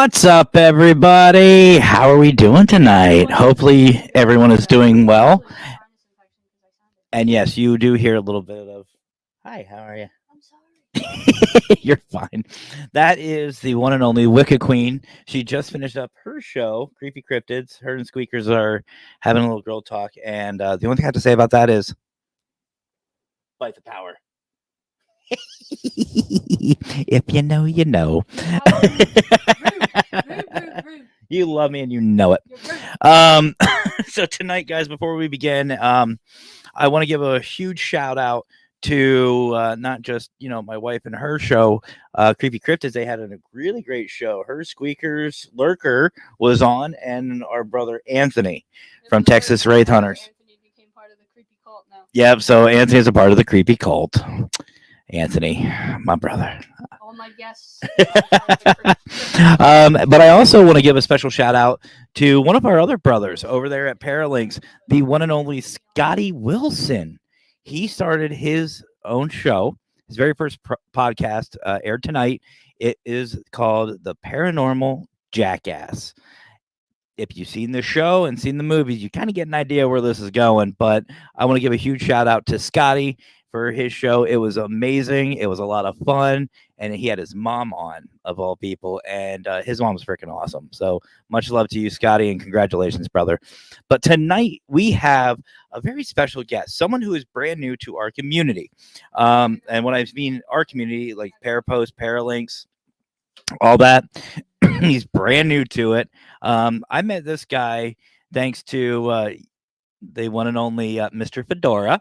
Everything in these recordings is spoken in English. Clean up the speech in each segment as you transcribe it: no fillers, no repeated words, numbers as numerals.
What's up, everybody? How are we doing tonight? Hopefully, everyone is doing well. And yes, you do hear a little bit of, hi, how are you? You're fine. That is the one and only Wicked Queen. She just finished up her show, Creepy Cryptids. Her and Squeakers are having a little girl talk. And the only thing I have to say about that is fight the power. If you know, you know. You love me and you know it. So tonight, guys, before we begin, I want to give a huge shout out to not just my wife and her show, Creepy Cryptids. They had a really great show. Her Squeakers Lurker was on, and our brother Anthony from Texas Wraith Hunters. Anthony became part of the creepy cult now. Yep. So Anthony is a part of the creepy cult. Anthony, my brother. All my guests. But I also want to give a special shout out to one of our other brothers over there at Paralinks, the one and only Scotty Wilson. He started his own show. His very first podcast aired tonight. It is called The Paranormal Jackass. If you've seen the show and seen the movies, you kind of get an idea where this is going. But I want to give a huge shout out to Scotty for his show. It was amazing. It was a lot of fun. And he had his mom on, of all people. And his mom's freaking awesome. So much love to you, Scotty, and congratulations, brother. But tonight we have a very special guest, someone who is brand new to our community. And when I mean our community, like Parapost, Paralinks, all that, he's brand new to it. I met this guy thanks to the one and only Mr. Fedora.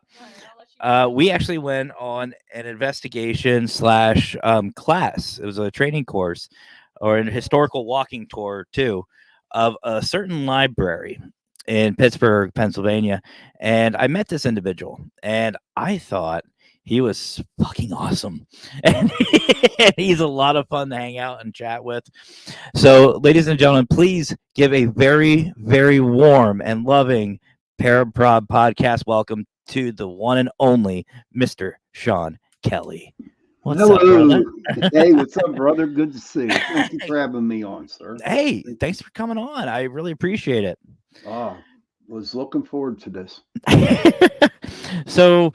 We actually went on an investigation slash class. It was a training course or a historical walking tour too of a certain library in Pittsburgh, Pennsylvania. And I met this individual and I thought he was fucking awesome. And he's a lot of fun to hang out and chat with. So, ladies and gentlemen, please give a very, very warm and loving Para-Prob podcast welcome to the one and only Mr. Sean Kelly. What's up, brother? Hey, what's up, brother? Good to see you. Thank you for having me on, sir. Hey, thanks for coming on. I really appreciate it. Was looking forward to this. So,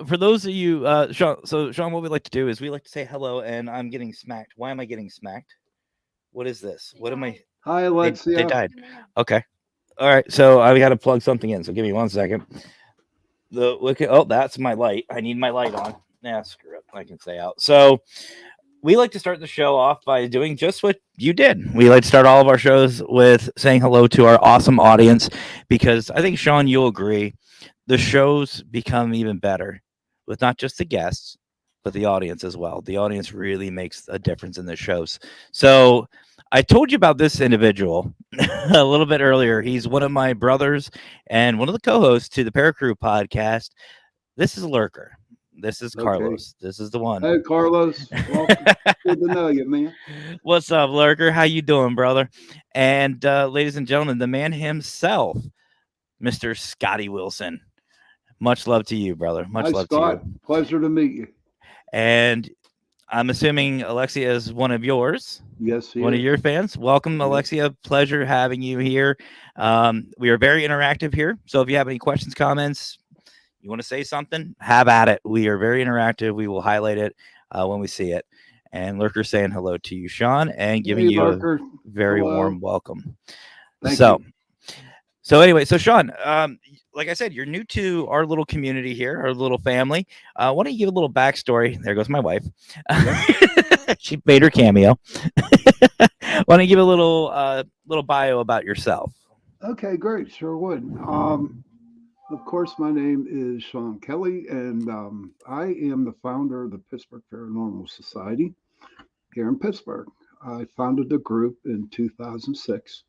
for those of you, Sean, what we like to do is we like to say hello, and I'm getting smacked. Why am I getting smacked? What is this? What am I? Hi, Alexia. They died. Okay. All right. So I got to plug something in. So give me 1 second. That's my light. I need my light on. Nah, screw it. I can stay out. So we like to start the show off by doing just what you did. We like to start all of our shows with saying hello to our awesome audience because I think, Sean, you'll agree, the shows become even better with not just the guests, but the audience as well. The audience really makes a difference in the shows. So I told you about this individual a little bit earlier. He's one of my brothers and one of the co-hosts to the Paracrew podcast. This is Lurker. This is Carlos. This is the one. Hey, Carlos. Welcome. Good to know you, man. What's up, Lurker? How you doing, brother? And ladies and gentlemen, the man himself, Mr. Scotty Wilson. Much love to you, brother. Much love Scott. to you. Pleasure to meet you. And I'm assuming Alexia is one of yours. Yes, one of your fans. Welcome, Alexia. Pleasure having you here. We are very interactive here. So if you have any questions, comments, you want to say something, have at it. We are very interactive. We will highlight it when we see it. And Lurker saying hello to you, Sean, and giving you Lurker. A very warm welcome. Thank you. So anyway, so Sean, like I said, you're new to our little community here, our little family. Why don't you give a little backstory? There goes my wife. She made her cameo. Why don't you give a little bio about yourself? Okay, great. Sure would. Of course, my name is Sean Kelly, and I am the founder of the Pittsburgh Paranormal Society here in Pittsburgh. I founded the group in 2006.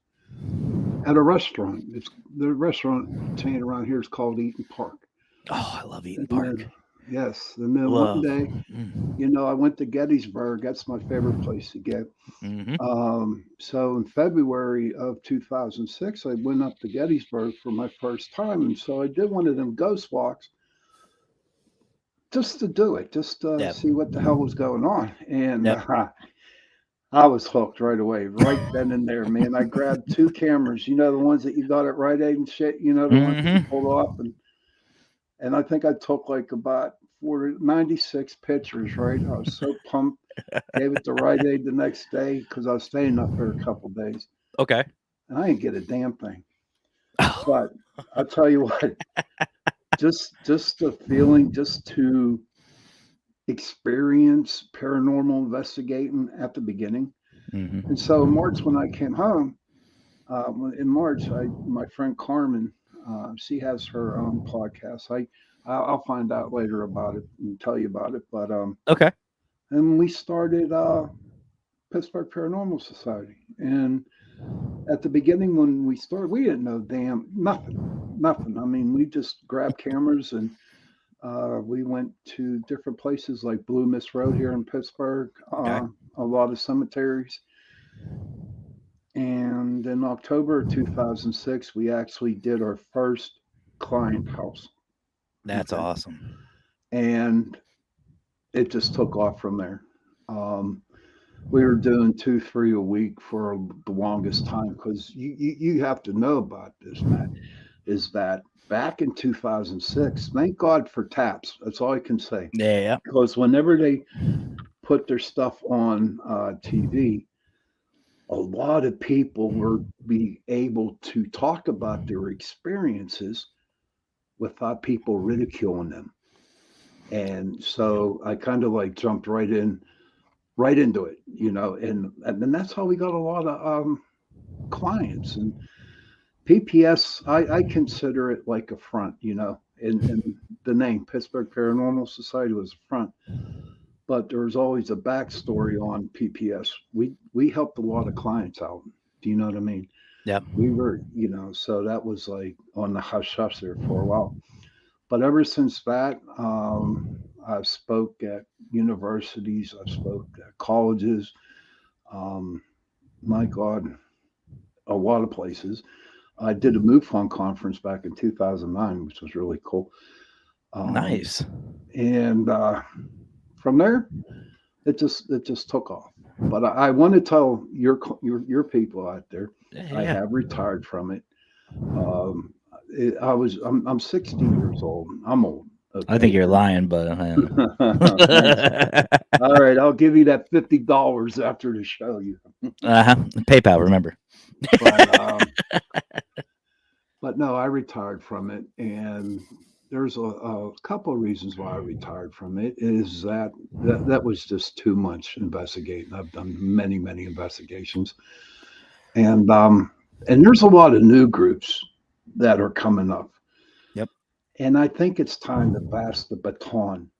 At a restaurant. The restaurant chain around here is called Eaton Park. Oh, I love Eaton Park. Yes. And then one day, I went to Gettysburg. That's my favorite place to get. Mm-hmm. So in February of 2006, I went up to Gettysburg for my first time. And so I did one of them ghost walks just to do it, just to see what the hell was going on. And I was hooked right away, right then and there, man. I grabbed two cameras, the ones that you got at Rite Aid and shit, the ones that you Hmm. pulled off, and I think I took like about 96 pictures, right? I was so pumped. Gave it to Rite Aid the next day because I was staying up there a couple days, Okay. and I didn't get a damn thing. But I'll tell you what, just the feeling, just to experience paranormal investigating at the beginning. And Hmm. so in March, when I came home, in March, my friend Carmen, she has her own podcast. I'll find out later about it and tell you about it. But Okay. and we started Pittsburgh Paranormal Society. And at the beginning, when we started, we didn't know damn nothing. I mean, we just grabbed cameras and we went to different places like Blue Mist Road here in Pittsburgh, Okay. a lot of cemeteries. And in October of 2006, we actually did our first client house. That's Okay. awesome. And it just took off from there. Um, we were doing two, three a week for the longest time because you have to know about this, Matt, is that back in 2006, thank God for taps. That's all I can say. Yeah. Yeah. Because whenever they put their stuff on TV, a lot of people were be able to talk about their experiences without people ridiculing them. And so I kind of like jumped right into it, and then that's how we got a lot of clients. And PPS, I consider it like a front, and the name Pittsburgh Paranormal Society was a front, but there was always a backstory on PPS. We helped a lot of clients out. Do you know what I mean? Yep. We were, so that was like on the hush hush there for a while. But ever since that, I've spoke at universities, I've spoke at colleges, um, my God, a lot of places. I did a MUFON conference back in 2009, which was really cool. Um, Nice. and from there, it just took off. But I want to tell your people out there, Yeah. I Yeah. have retired from it. Um, I'm 60 years old. I'm old. I think Okay. you're lying, but Thanks. All right, I'll give you that $50 after the show. uh-huh. PayPal, remember. But but no, I retired from it, and there's a couple of reasons why I retired from it. Is that was just too much investigating. I've done many investigations, and um, and there's a lot of new groups that are coming up, Yep. and I think it's time to pass the baton,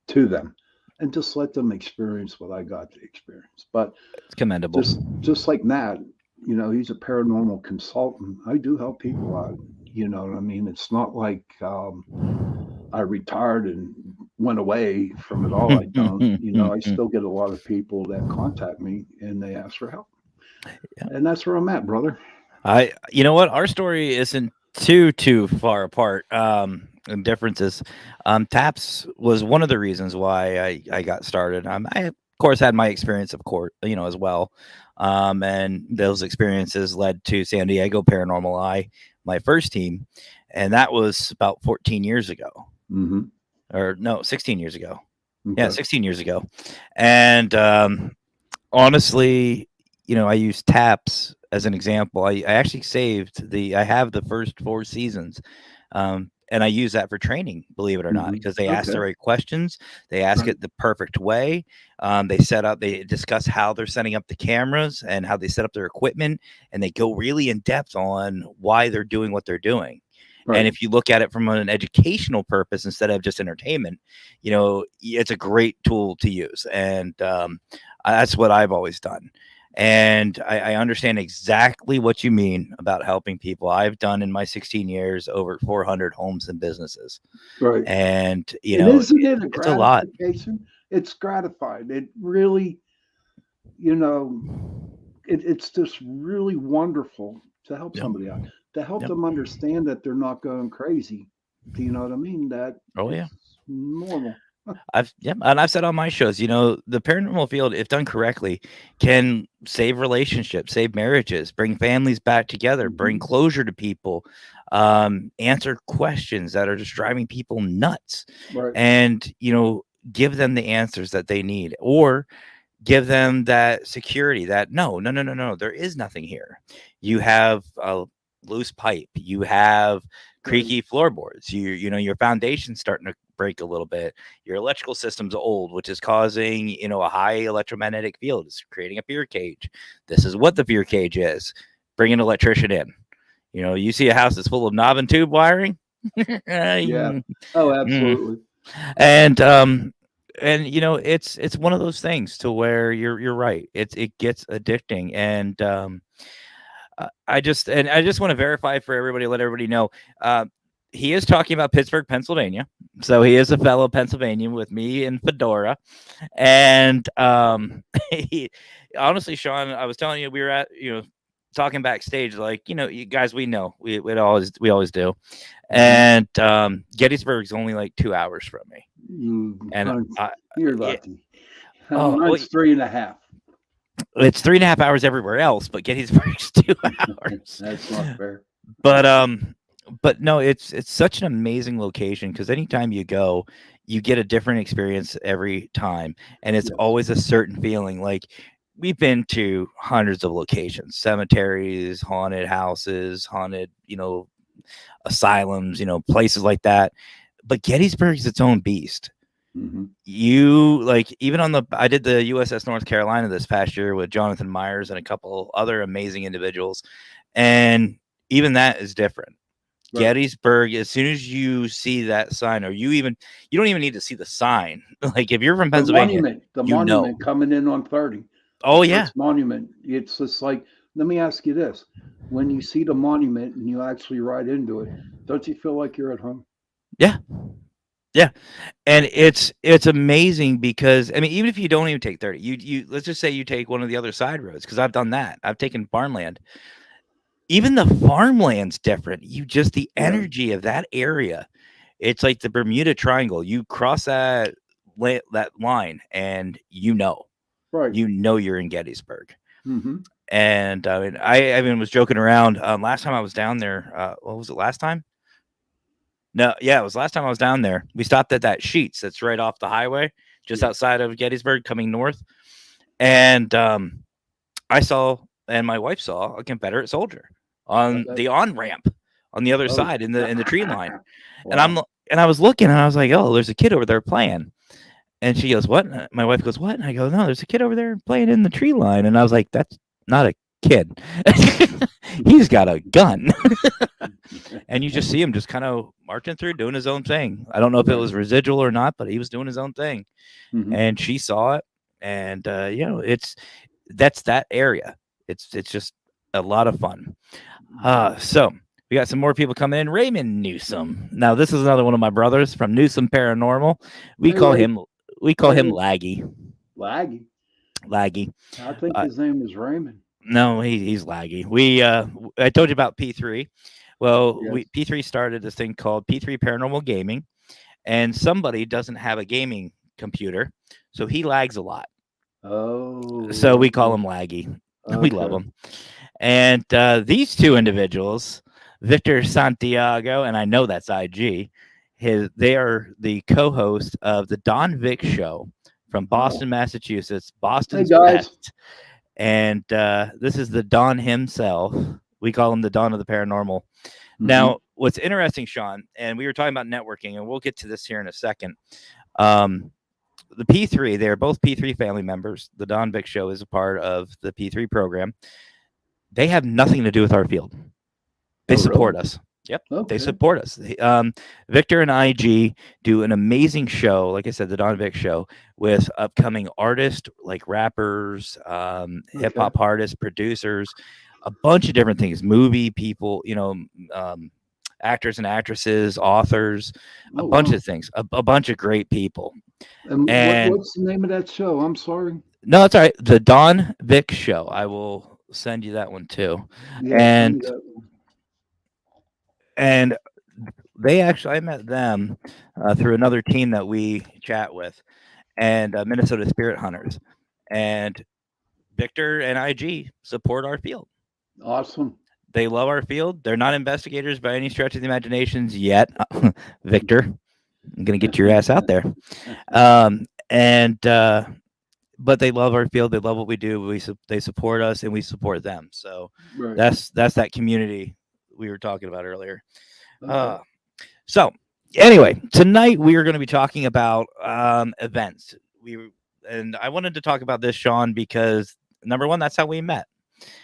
to them, and just let them experience what I got to experience. But It's commendable. just like Matt, he's a paranormal consultant. I do help people out. You know what I mean? It's not like I retired and went away from it all. I don't. I still get a lot of people that contact me and they ask for help, Yeah. and that's where I'm at, brother. You know what? Our story isn't too far apart. In differences. Taps was one of the reasons why I got started. I of course had my experience of court, as well. And those experiences led to San Diego Paranormal Eye, my first team, and that was about 14 years ago, Mm-hmm. or no, 16 years ago. Yeah, Okay. 16 years ago. And honestly, I use taps as an example. I actually I have the first 4 seasons. And I use that for training, believe it or not, Mm-hmm. because they ask Okay. the right questions. They ask Right. it the perfect way. They discuss how they're setting up the cameras and how they set up their equipment. And they go really in depth on why they're doing what they're doing. Right. And if you look at it from an educational purpose instead of just entertainment, it's a great tool to use. And that's what I've always done. And I understand exactly what you mean about helping people. I've done in my 16 years over 400 homes and businesses. Right. And, And isn't it a it's a lot. gratification? It's gratified. It really, you know, it's just really wonderful to help Yep. somebody out, to help Yep. them understand that they're not going crazy. Do you know what I mean? That Oh, it's yeah. normal. I've said on my shows, the paranormal field, if done correctly, can save relationships, save marriages, bring families back together, bring Mhm. closure to people, answer questions that are just driving people nuts, Right. and give them the answers that they need, or give them that security that no, no, no, no, no, there is nothing here. You have a loose pipe, you have Right. creaky floorboards, your foundation's starting to break a little bit, your electrical system's old, which is causing a high electromagnetic field. It's creating a fear cage. This is what the fear cage is. Bring an electrician in. You see a house that's full of knob and tube wiring. Yeah. Mm, Oh, mm. absolutely. And it's one of those things to where you're right, it gets addicting. And I just want to verify for everybody, let everybody know, uh he is talking about Pittsburgh, Pennsylvania. So he is a fellow Pennsylvanian with me in Fedora. And he, honestly, Sean, I was telling you, we were at talking backstage, like, you guys, we know we always do. Mhm. And Gettysburg's only like 2 hours from me. You, And you're it, lucky. oh, well, Mine's 3.5. it's 3.5 hours everywhere else, but Gettysburg's 2 hours. That's not fair. But but no, it's such an amazing location, because anytime you go, you get a different experience every time, and it's Yes. always a certain feeling. Like, we've been to hundreds of locations, cemeteries, haunted houses, haunted, asylums, places like that. But Gettysburg's its own beast. Hmm. You, like, even I did the USS North Carolina this past year with Jonathan Myers and a couple other amazing individuals, and even that is different. Right. Gettysburg, as soon as you see that sign, or you don't even need to see the sign. Like, if you're from Pennsylvania, The you know. monument coming in on 30, the Oh yeah, first monument. It's just like, let me ask you this. When you see the monument and you actually ride into it, don't you feel like you're at home? yeah, yeah. And it's amazing, because I mean, even if you don't even take 30, you let's just say you take one of the other side roads, because I've done that. I've taken farmland. Even the farmland's different. Just the Yeah. energy of that area. It's like the Bermuda Triangle. You cross that line, and Right. you're in Gettysburg. Hmm. And I was joking around. Last time I was down there, what was it? Last time? No, yeah, it was last time I was down there. We stopped at that Sheets that's right off the highway, just Yes. outside of Gettysburg, coming north. And I saw, and my wife saw, a Confederate soldier I on bet. the on ramp on the other Oh. side in the tree line. And Wow. I was looking, and I was like, oh, there's a kid over there playing. And she goes, what? And my wife goes, what? And I go, no, there's a kid over there playing in the tree line. And I was like, that's not a kid. He's got a gun. And you just see him just kind of marching through, doing his own thing. I don't know if it Right. was residual or not, but he was doing his own thing. Hmm. And she saw it. And that's that area. It's just a lot of fun. So we got some more people coming in. Raymond Newsom. Now, this is another one of my brothers from Newsom Paranormal. We Hey, call Ray. him we call him Raymond. Laggy. Laggy. Laggy. I think Uh, his name is Raymond. no, he's Laggy. I told you about P3. Well, Yes. P3 started this thing called P3 Paranormal Gaming, and somebody doesn't have a gaming computer, so he lags a lot. So Oh, we call okay. him Laggy. We love Okay. him. And these two individuals, Victor Santiago, and I know that's IG, they are the co-host of the Don Vick Show from Oh. Boston, Massachusetts, Hey, Boston's guys. best. And this is the Don himself. We call him the Don of the Paranormal. Hmm. Now, what's interesting, Sean, and we were talking about networking, and we'll get to this here in a second. Um, the P3, they're both P3 family members. The Don Vick Show is a part of the P3 program. They have nothing to do with our field. They Oh, really? support us. Yep, they Okay. support us. Victor and IG do an amazing show, like I said, the Don Vick Show, with upcoming artists like rappers, hip Okay. hop artists, producers, a bunch of different things, movie people, actors and actresses, authors, a Oh, bunch wow. of things, a bunch of great people. And And what's the name of that show? I'm sorry. no, it's all right. The Don Vick Show. I will send you that one too. Yeah, send me And that. and I met them through another team that we chat with, and Minnesota Spirit Hunters, and Victor and IG support our field. Awesome. They love our field. They're not investigators by any stretch of the imaginations yet. Victor, I'm gonna get your ass out there. And but they love our field. They love what we do. They support us, and we support them. So Right. that's that community we were talking about earlier. Okay. So anyway, tonight we are going to be talking about events. And I wanted to talk about this, Sean, because number one, that's how we met.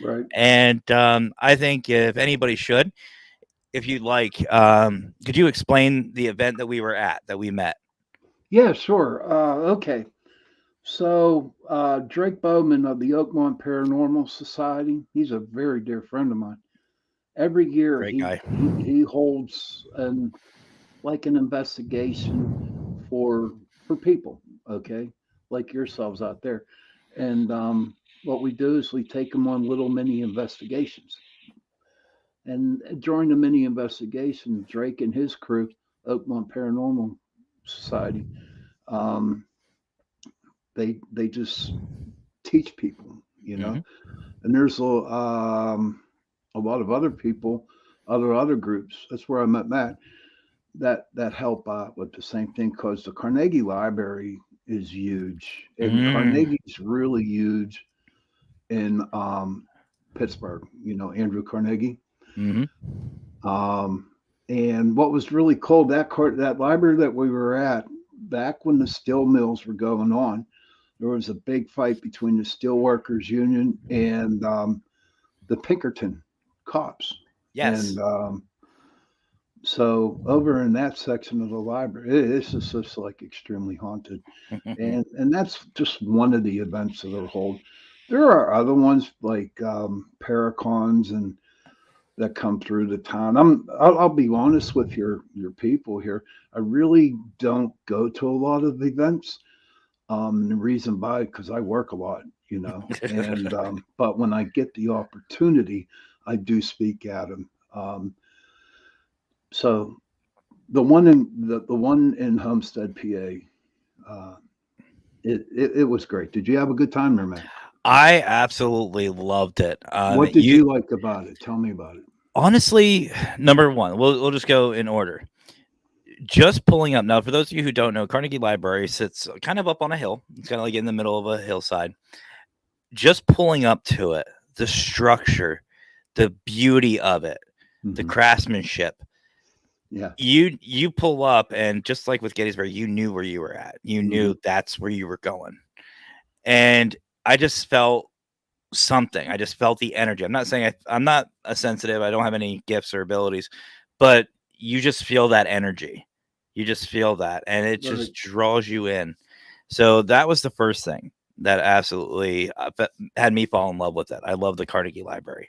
Right. And I think if anybody should, if you'd like, could you explain the event that we were at, that we met? Yeah, sure. Okay. So Drake Bowman of the Oakmont Paranormal Society, he's a very dear friend of mine. Every year Great guy. he holds an investigation for people, okay, like yourselves out there. And what we do is we take them on little mini investigations. And during the mini investigation, Drake and his crew, Oakmont Paranormal Society, um, they just teach people, you know. Mhm. And there's a lot of other people, other groups. That's where I met Matt. That help out with the same thing because the Carnegie Library is huge, and Mm. Carnegie's really huge in Pittsburgh. You know, Andrew Carnegie. Mhm. Um, and what was really cool, that library that we were at back when the steel mills were going on, there was a big fight between the Steelworkers Union and the Pinkerton cops. Yes. And so over in that section of the library, it's just like extremely haunted. And that's just one of the events that are hold. There are other ones like Paracons and that come through the town. I'll be honest with your people here. I really don't go to a lot of events. The reason why, because I work a lot, you know, and but when I get the opportunity, I do speak at them. So the one in Homestead, PA, it was great. Did you have a good time there, man? I absolutely loved it. What did you like about it? Tell me about it. Honestly, number one, we'll just go in order. Just pulling up now, for those of you who don't know, Carnegie Library sits kind of up on a hill. It's kind of like in the middle of a hillside. Just pulling up to it, the structure, the beauty of it, the Mhm. craftsmanship. Yeah. You pull up, and just like with Gettysburg, you knew where you were at. You knew Mhm. that's where you were going. And I just felt something. I just felt the energy. I'm not saying I'm not a sensitive. I don't have any gifts or abilities, but you just feel that energy. You just feel that, and it Right. just draws you in. So that was the first thing that absolutely had me fall in love with it. I love the Carnegie Library.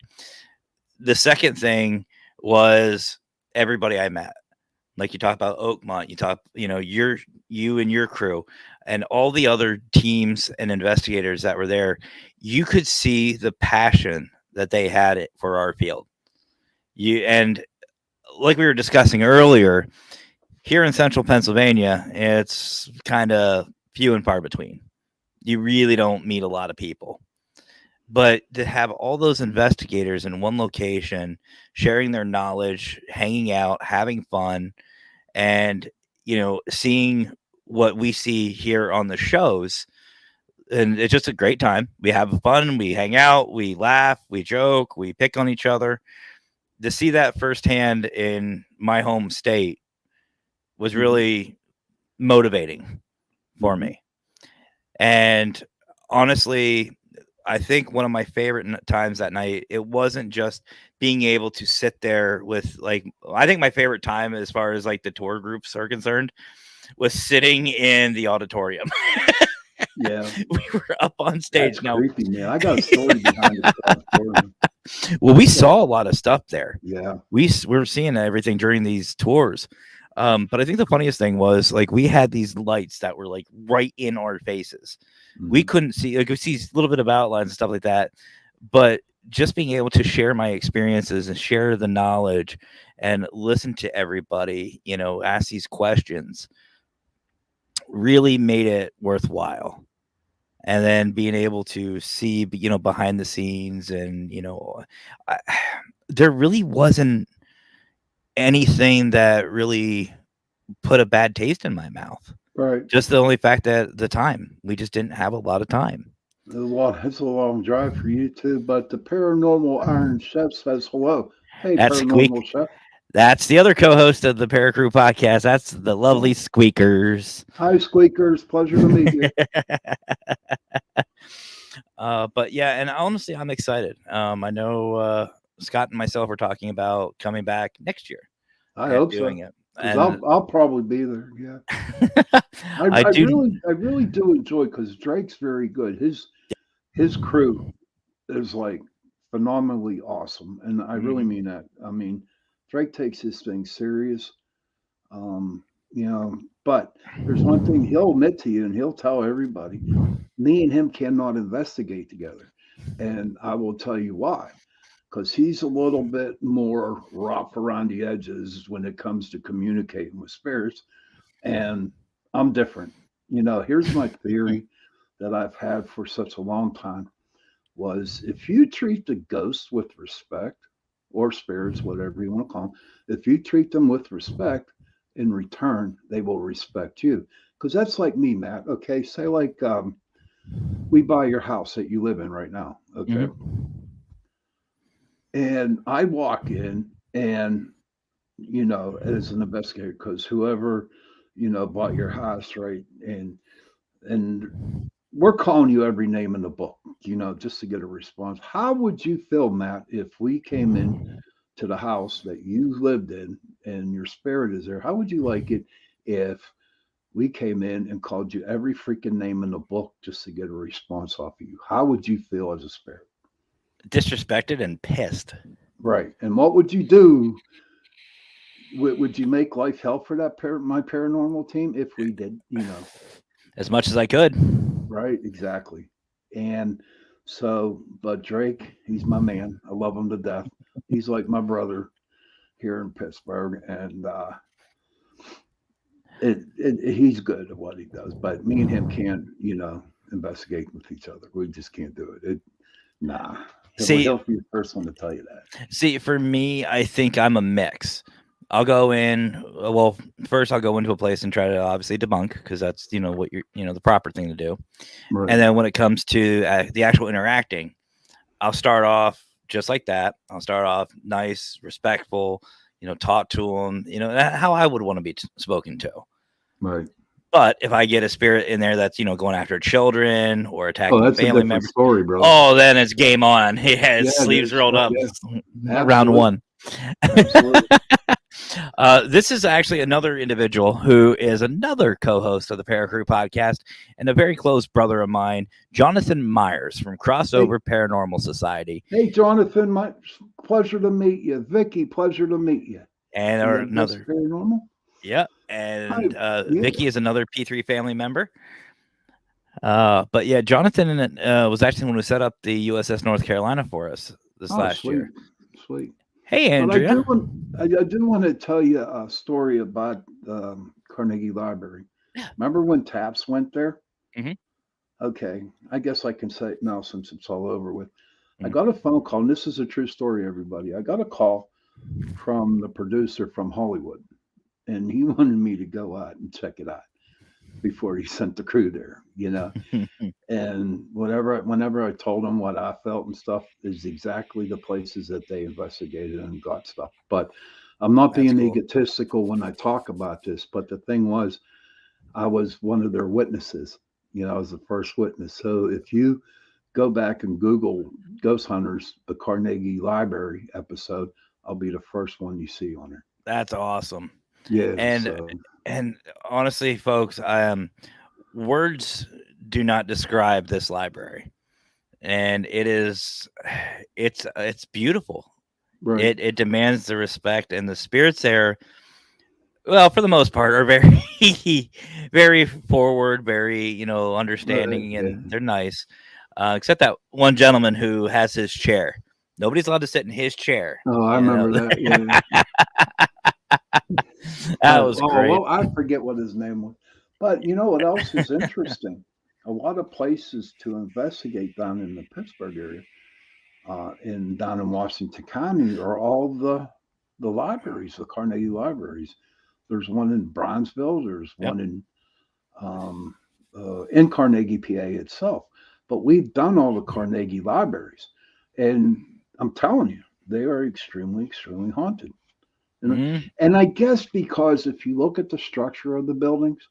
The second thing was everybody I met. Like you talk about Oakmont, you and your crew and all the other teams and investigators that were there, you could see the passion that they had it for our field. And like we were discussing earlier, here in central Pennsylvania, it's kind of few and far between. You really don't meet a lot of people. But to have all those investigators in one location, sharing their knowledge, hanging out, having fun, and seeing what we see here on the shows, and it's just a great time. We have fun, we hang out, we laugh, we joke, we pick on each other. To see that firsthand in my home state was Mhm. really motivating for Mhm. me. And honestly, I think one of my favorite times that night, it wasn't just being able to sit there with I think my favorite time as far as like the tour groups are concerned was sitting in the auditorium. Yeah. We were up on That's stage. Now, creepy, man. I got a story behind the auditorium. well, we So saw a lot of stuff there. yeah. We were seeing everything during these tours. But I think the funniest thing was like we had these lights that were like right in our faces. We Mhm. couldn't see, like we see a little bit of outlines and stuff like that, but just being able to share my experiences and share the knowledge and listen to everybody, ask these questions really made it worthwhile. And then being able to see, behind the scenes and, I, there really wasn't anything that really put a bad taste in my mouth. Right. Just the only fact that the time, we just didn't have a lot of time. It's a long drive for you too, but the paranormal Iron Chef says hello. Hey, That's Squeak. paranormal chef. That's the other co-host of the Para-Crew podcast. That's the lovely Squeakers. Hi, Squeakers. Pleasure to meet you. But yeah, and honestly, I'm excited. I know Scott and myself are talking about coming back next year. I and hope doing so. it. 'Cause And I'll probably be there. Yeah, I do. I really do enjoy because Drake's very good. His crew is like phenomenally awesome, and I really Mhm. mean that. I mean, Drake takes his thing serious. Um, but there's one thing he'll admit to you, and he'll tell everybody. Me and him cannot investigate together, and I will tell you why. Because he's a little bit more rough around the edges when it comes to communicating with spirits, and I'm different. Here's my theory that I've had for such a long time was if you treat the ghosts with respect or spirits, whatever you want to call them, if you treat them with respect, in return, they will respect you. Because that's like me, Matt. Okay. Say, like, we buy your house that you live in right now. Okay. Mhm. And I walk in and, as an investigator, because whoever, bought your house, right? And we're calling you every name in the book, just to get a response. How would you feel, Matt, if we came in to the house that you lived in and your spirit is there? How would you like it if we came in and called you every freaking name in the book just to get a response off of you? How would you feel as a spirit? Disrespected and pissed. Right. And what would you do? Would you make life hell for my paranormal team if we did, As much as I could. Right, exactly. And so, but Drake, he's my man. I love him to death. He's like my brother here in Pittsburgh, and he's good at what he does. But me and him can't, investigate with each other. We just can't do it. Nah. See, He'll be the first one to tell you that. See, for me, I think I'm a mix. I'll go in. Well, first I'll go into a place and try to obviously debunk because that's what you're the proper thing to do. Right. And then when it comes to the actual interacting, I'll start off just like that. I'll start off nice, respectful. Talk to them. How I would want to be spoken to. Right. But if I get a spirit in there that's going after children or attacking that's a family different members, story, bro. oh, then it's game on. He has Yeah, it sleeves is. rolled up. Yeah. Round one. Absolutely. This is actually another individual who is another co-host of the Para-Crew podcast and a very close brother of mine, Jonathan Myers from Crossover Paranormal Society. Hey, Jonathan, my pleasure to meet you. Vicky, pleasure to meet you. And another paranormal. Yeah, and Vicky is another P3 family member. But yeah, Jonathan was actually the one who set up the USS North Carolina for us this last year. Sweet. Hey, Andrea. But I do want to tell you a story about Carnegie Library. Yeah. Remember when Taps went there? Mm-hmm. Okay, I guess I can say it now since it's all over with. Mm-hmm. I got a phone call, and this is a true story, everybody. I got a call from the producer from Hollywood, and he wanted me to go out and check it out before he sent the crew there, And whenever I told him what I felt and stuff is exactly the places that they investigated and got stuff. But I'm not being egotistical when I talk about this. But the thing was, I was one of their witnesses. I was the first witness. So if you go back and Google Ghost Hunters, the Carnegie Library episode, I'll be the first one you see on it. That's awesome. Yeah. And honestly, folks, words do not describe this library, and it's beautiful. Right. It demands the respect, and the spirits there, well, for the most part, are very very forward, very understanding, and they're nice, except that one gentleman who has his chair Nobody's allowed to sit in his chair. Oh, I You know, remember that. Yeah. that was Oh, great. well, I forget what his name was. But you know what else is interesting? A lot of places to investigate down in the Pittsburgh area, down in Washington County, are all the libraries, the Carnegie libraries. There's one in Bronzeville. There's Yep. one in Carnegie, PA itself. But we've done all the Carnegie libraries, and I'm telling you, they are extremely, extremely haunted. And, Mm, and I guess because if you look at the structure of the buildings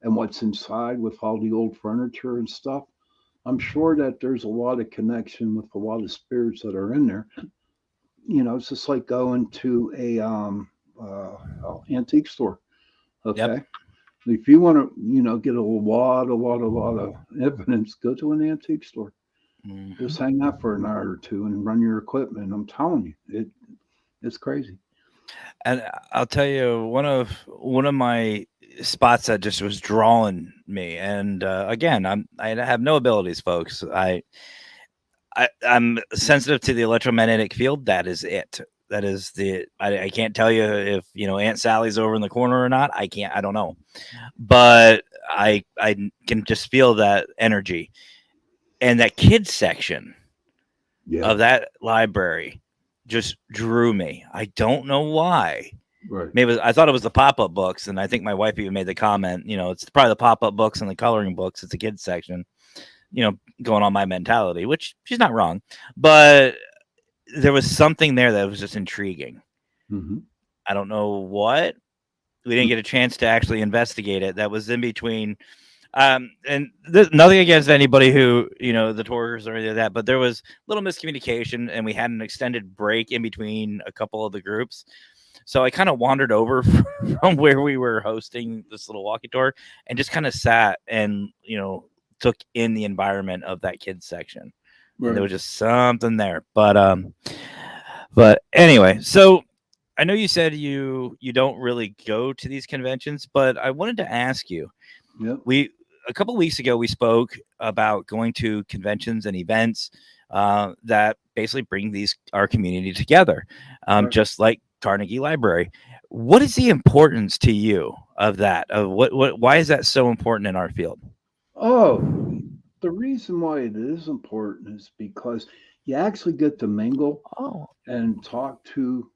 and what's inside with all the old furniture and stuff, I'm sure that there's a lot of connection with a lot of spirits that are in there. It's just like going to antique store. yep. Okay, if you want to, get a lot of evidence, go to an antique store. Just Mhm. hang out for an hour or two and run your equipment. I'm telling you, it's crazy. And I'll tell you one of my spots that just was drawing me. And again, I have no abilities, folks. I'm sensitive to the electromagnetic field. That is it. That is I can't tell you if Aunt Sally's over in the corner or not. I can't. I don't know. But I can just feel that energy. And that kids section Yeah, of that library just drew me. I don't know why. right. Maybe I thought it was the pop-up books, and I think my wife even made the comment, it's probably the pop-up books and the coloring books. It's a kids section, going on my mentality, which she's not wrong. But there was something there that was just intriguing. Hmm. I don't know what. We didn't get a chance to actually investigate it. That was in between. And nothing against anybody who, the tours or any of that, but there was little miscommunication, and we had an extended break in between a couple of the groups. So I kind of wandered over from where we were hosting this little walkie tour and just kind of sat and, took in the environment of that kids section. And there Right. was just something there. But anyway, so I know you said you don't really go to these conventions, but I wanted to ask you, Yep. we a couple weeks ago we spoke about going to conventions and events that basically bring our community together, Right. just like Carnegie Library. What is the importance to you of that? Of what? Why is that so important in our field? Oh, the reason why it is important is because you actually get to mingle Oh, and talk to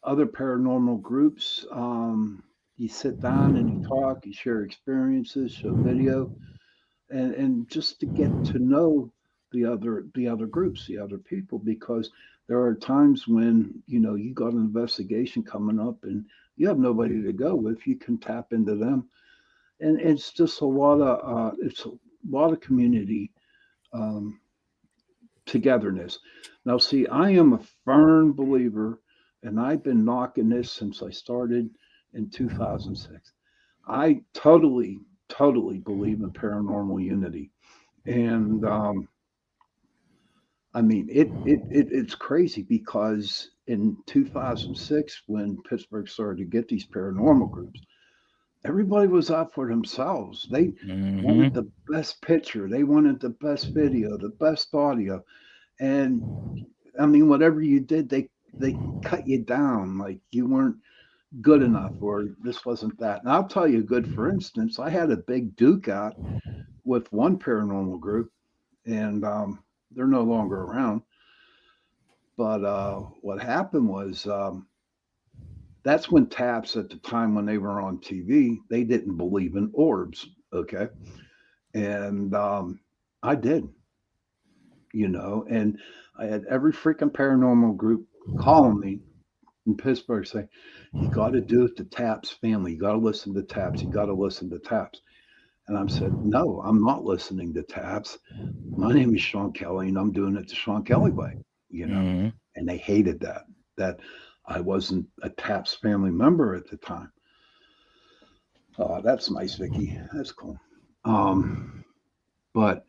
other paranormal groups. You sit down and you talk, you share experiences, show video, and just to get to know the other groups, the other people, because there are times when you got an investigation coming up and you have nobody to go with. You can tap into them, and it's just a lot of community um, togetherness. Now, see, I am a firm believer, and I've been knocking this since I started in 2006. I totally, totally believe in paranormal unity, and I mean it's crazy because in 2006, when Pittsburgh started to get these paranormal groups, everybody was out for themselves. They wanted hmm the best picture, they wanted the best video, the best audio, and I mean, whatever you did, they cut you down like you weren't good enough or this wasn't that. And I'll tell you, good for instance, I had a big duke out with one paranormal group, and they're no longer around. But what happened was that's when Taps, at the time when they were on TV, they didn't believe in orbs. Okay, and I did, and I had every freaking paranormal group calling me in Pittsburgh say, "You got to do it to Taps family. You got to listen to Taps. You got to listen to Taps." And I said, "No, I'm not listening to Taps. My name is Sean Kelly, and I'm doing it the Sean Kelly way." You know, hmm and they hated that I wasn't a Taps family member at the time. Oh, that's nice, Vicky. That's cool. But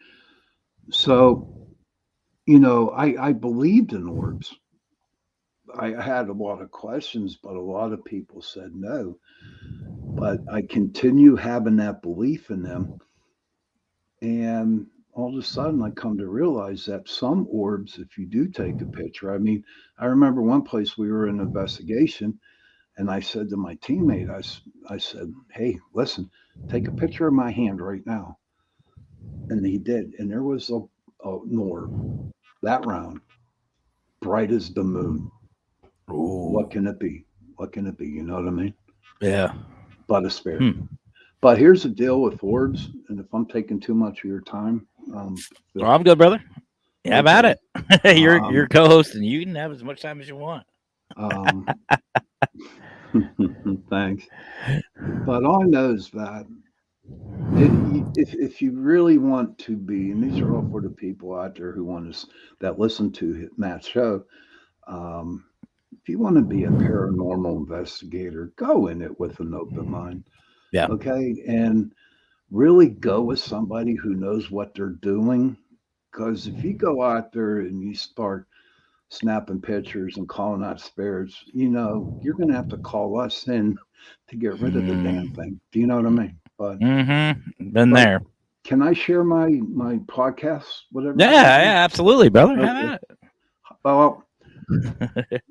so I believed in orbs. I had a lot of questions, but a lot of people said no. But I continue having that belief in them. And all of a sudden I come to realize that some orbs, if you do take a picture, I mean, I remember one place we were in an investigation, and I said to my teammate, I said, hey, listen, take a picture of my hand right now. And he did. And there was an orb that round, bright as the moon. Ooh. What can it be? What can it be? You know what I mean? Yeah. But a spirit. But here's the deal with orbs, and if I'm taking too much of your time, Well, I'm good, brother. Yeah, have at it. You're co-hosting. You can have as much time as you want. Thanks. But all I know is that if you really want to be, and these are all for the people out there who want to that listen to Matt's show, if you want to be a paranormal investigator, go in it with an open mind. Yeah. Okay. And really go with somebody who knows what they're doing. Because if you go out there and you start snapping pictures and calling out spirits, you know, you're going to have to call us in to get rid of the damn thing. Do you know what I mean? But been there. Can I share my podcast? Whatever. Yeah, absolutely, brother. Okay. Have at it. Well,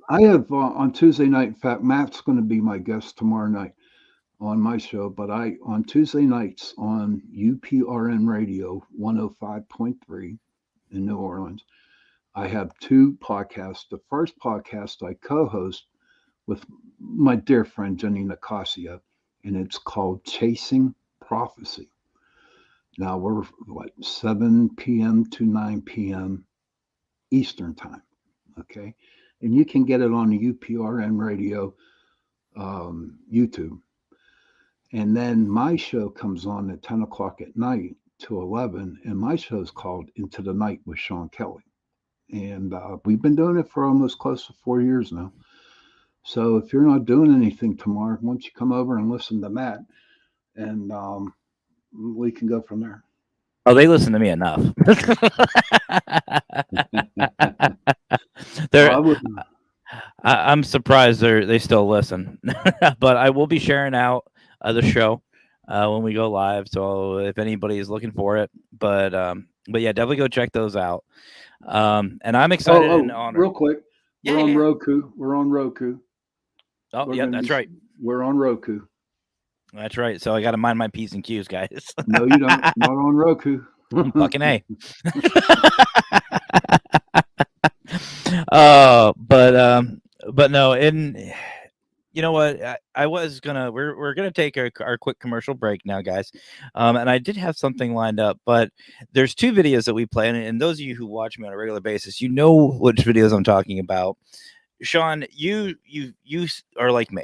I have on Tuesday night. In fact, Matt's going to be my guest tomorrow night on my show. But on Tuesday nights on UPRN Radio 105.3 in New Orleans, I have two podcasts. The first podcast I co-host with my dear friend Jenny Nicosia, and it's called Chasing Prophecy. Now we're 7 p.m. to 9 p.m. Eastern time. Okay. And you can get it on the UPRN radio YouTube. And then my show comes on at 10 o'clock at night to 11. And my show is called Into the Night with Sean Kelly. And we've been doing it for almost close to 4 years now. So if you're not doing anything tomorrow, why don't you come over and listen to Matt, and we can go from there. Oh, they listen to me enough. I'm surprised they still listen. But I will be sharing out the show when we go live. So if anybody is looking for it, but yeah, definitely go check those out. And I'm excited and honored. Real quick, we're on Roku. We're on Roku. Oh, yeah, that's right. We're on Roku. That's right. So I got to mind my P's and Q's, guys. No, you don't. Not on Roku. Fucking A. But no, and you know what? We're gonna take our quick commercial break now, guys. And I did have something lined up, but there's two videos that we play, and those of you who watch me on a regular basis, you know which videos I'm talking about. Sean, you are like me.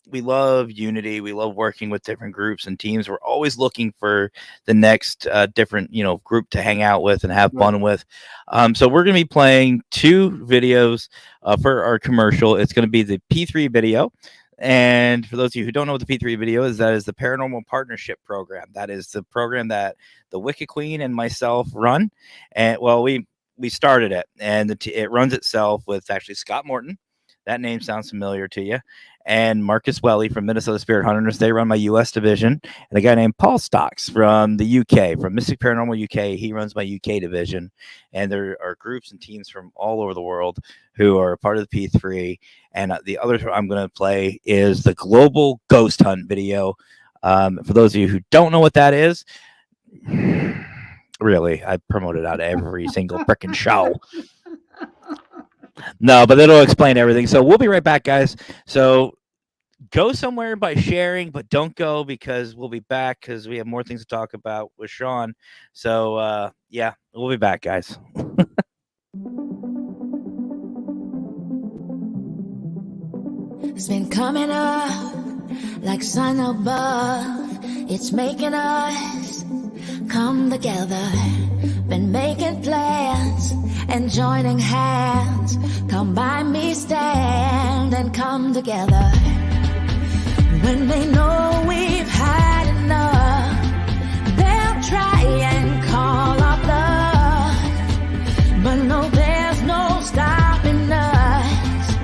We love unity. We love working with different groups and teams. We're always looking for the next different, group to hang out with and have fun with. So we're going to be playing two videos for our commercial. It's going to be the P3 video. And for those of you who don't know what the P3 video is, that is the Paranormal Partnership Program. That is the program that the Wicked Queen and myself run. And well, we started it, and it runs itself with actually Scott Morton. That name sounds familiar to you. And Marcus Welly from Minnesota Spirit Hunters. They run my U.S. division. And a guy named Paul Stocks from the U.K., from Mystic Paranormal U.K. He runs my U.K. division. And there are groups and teams from all over the world who are part of the P3. And the other I'm going to play is the Global Ghost Hunt video. For those of you who don't know what that is, really, I promote it out every single freaking show. No, but it'll explain everything. So we'll be right back, guys. So go somewhere by sharing, but don't go, because we'll be back because we have more things to talk about with Sean. So, yeah, we'll be back, guys. It's been coming up like sun above. It's making us come together. Been making plans and joining hands. Come by me, stand and come together. When they know we've had enough, they'll try and call our bluff. But no, there's no stopping us.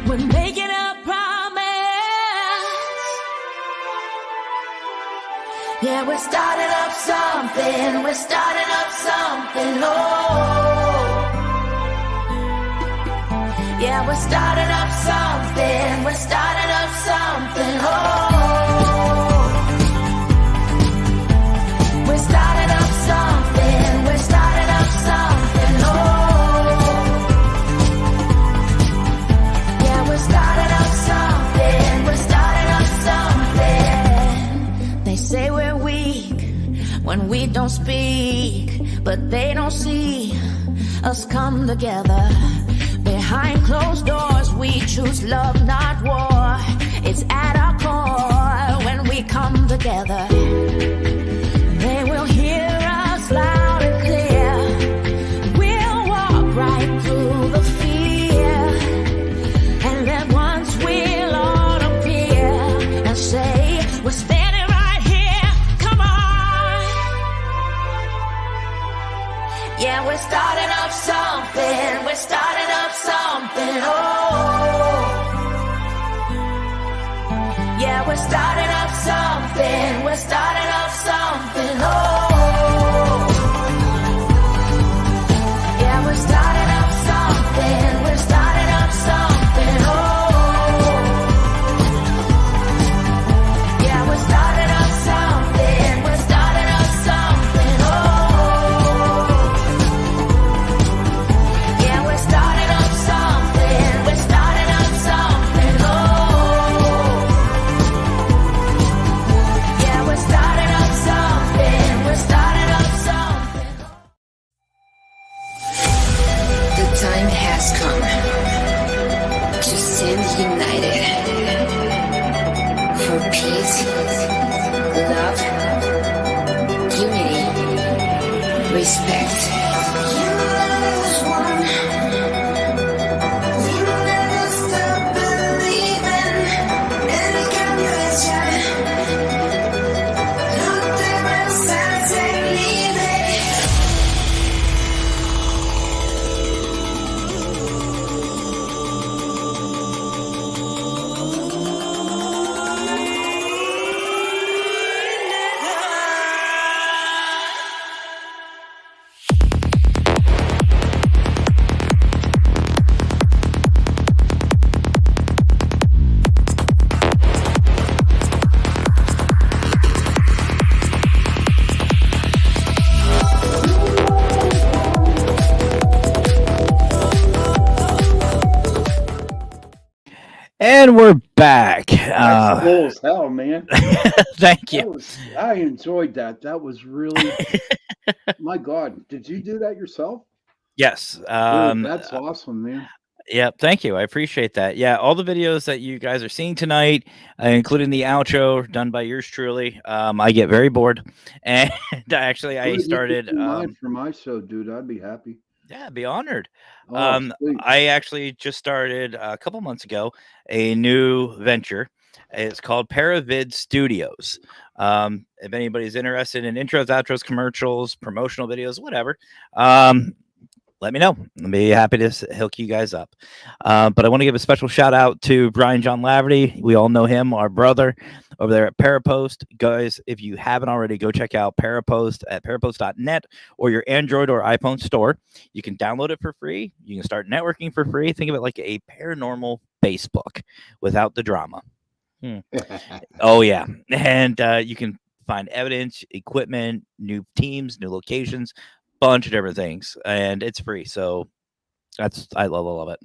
We're making a promise. Yeah. Yeah, we're starting up something. We're starting up something. Oh. Yeah, we're starting up something. We're starting up something. Oh. We're starting up something. We're starting up something. Oh. Yeah, we're starting up something. We're starting up something. They say we're weak when we don't speak, but they don't see us come together. Behind closed doors, we choose love, not war. It's at our core when we come together. They will hear us loud and clear. We'll walk right through the fear, and then once we'll all appear and say, we're standing right here, come on. Yeah, we're starting up something. We're starting up something. Oh. Yeah, we're starting up something. We're starting up something. Oh. Yeah, we're starting up something. We're starting up something. Oh. Yeah, we're starting up something. We're starting up something. Oh. Yeah, we're starting up something. We're starting up something. Oh. Yeah, we're starting up something. We're starting up something. The time has come to stand united for peace, love, unity, respect. You as one. We will never stop believing in compassion. Look themselves and leave it. And we're back. That's cool as hell, man. Thank you. I enjoyed that. That was really, my God. Did you do that yourself? Yes. Dude, that's awesome, man. Yeah, thank you. I appreciate that. Yeah, all the videos that you guys are seeing tonight, including the outro done by yours truly, I get very bored, and actually, I Dude, you started. could do mine for my show, dude. I'd be happy. Yeah, be honored. Oh, sweet. I actually just started a couple months ago a new venture. It's called Paravid Studios. If anybody's interested in intros, outros, commercials, promotional videos, whatever, let me know. I'll be happy to hook you guys up. But I want to give a special shout out to Brian John Laverty. We all know him, our brother over there at Para-Post. Guys, if you haven't already, go check out Para-Post at parapost.net or your Android or iPhone store. You can download it for free. You can start networking for free. Think of it like a paranormal Facebook without the drama. Oh, yeah. And you can find evidence, equipment, new teams, new locations, bunch of different things, and it's free. So I love it.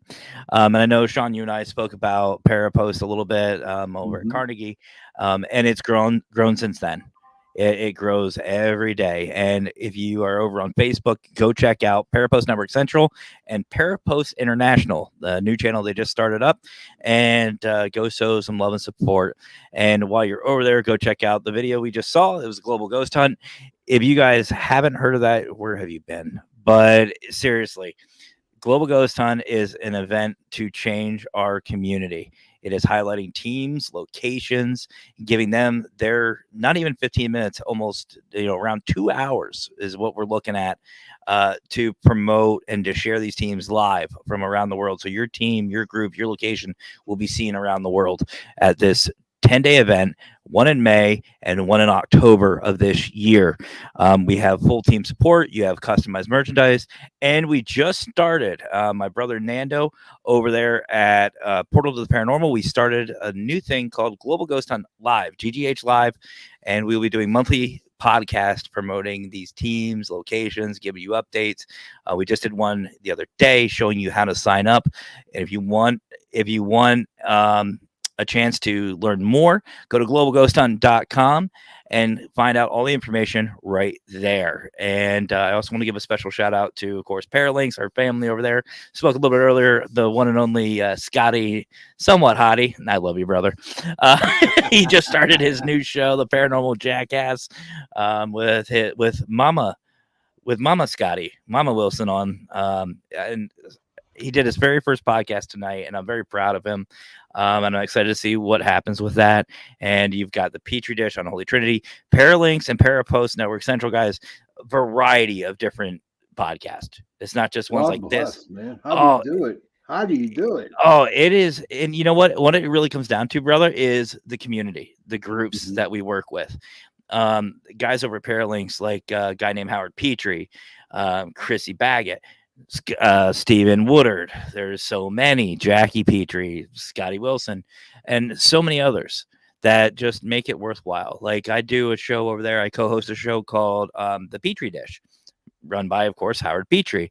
And I know, Sean, you and I spoke about Para-Post a little bit over at Carnegie, and it's grown since then. It grows every day. And if you are over on Facebook, go check out Para-Post Network Central and Para-Post International, the new channel they just started up, and go show some love and support. And while you're over there, go check out the video we just saw. It was a global ghost hunt. If you guys haven't heard of that, where have you been? But seriously, Global Ghost Hunt is an event to change our community. It is highlighting teams, locations, giving them their not even 15 minutes, almost around 2 hours is what we're looking at to promote and to share these teams live from around the world. So your team, your group, your location will be seen around the world at this 10-day event, one in May and one in October of this year. We have full team support. You have customized merchandise. And we just started, my brother Nando over there at Portal to the Paranormal. We started a new thing called Global Ghost Hunt Live, GGH Live. And we'll be doing monthly podcast promoting these teams, locations, giving you updates. We just did one the other day showing you how to sign up. And if you want a chance to learn more, go to globalghosthunt.com and find out all the information right there. And I also want to give a special shout out to, of course, Paralinks, our family over there. Spoke a little bit earlier, the one and only Scotty, somewhat hottie. And I love you, brother. He just started his new show, The Paranormal Jackass, with Mama Scotty, Mama Wilson on, and he did his very first podcast tonight, and I'm very proud of him. And I'm excited to see what happens with that. And you've got the Petri Dish on Holy Trinity, Paralinks, and Para-Post Network Central, guys. Variety of different podcasts. It's not just ones God like bless, this. man. How do you do it? How do you do it? Oh, it is. And you know what? What it really comes down to, brother, is the community, the groups Mhm. that we work with. Guys over at Paralinks, like a guy named Howard Petrie, Chrissy Baggett, Stephen Woodard. There's so many, Jackie Petrie, Scotty Wilson, and so many others that just make it worthwhile. Like I do a show over there. I co-host a show called The Petri Dish, run by, of course, Howard Petrie.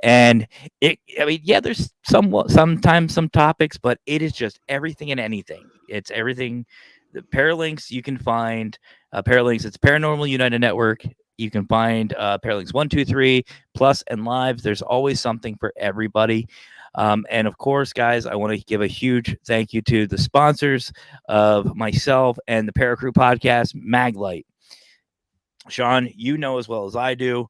And there's sometimes some topics, but it is just everything and anything. It's everything. The Paralinks you can find Paralinks. It's Paranormal United Network. You can find Paralinks 1, 2, 3 Plus and Live. There's always something for everybody. And of course, guys, I want to give a huge thank you to the sponsors of myself and the Paracrew podcast, Maglite. Sean, you know as well as I do,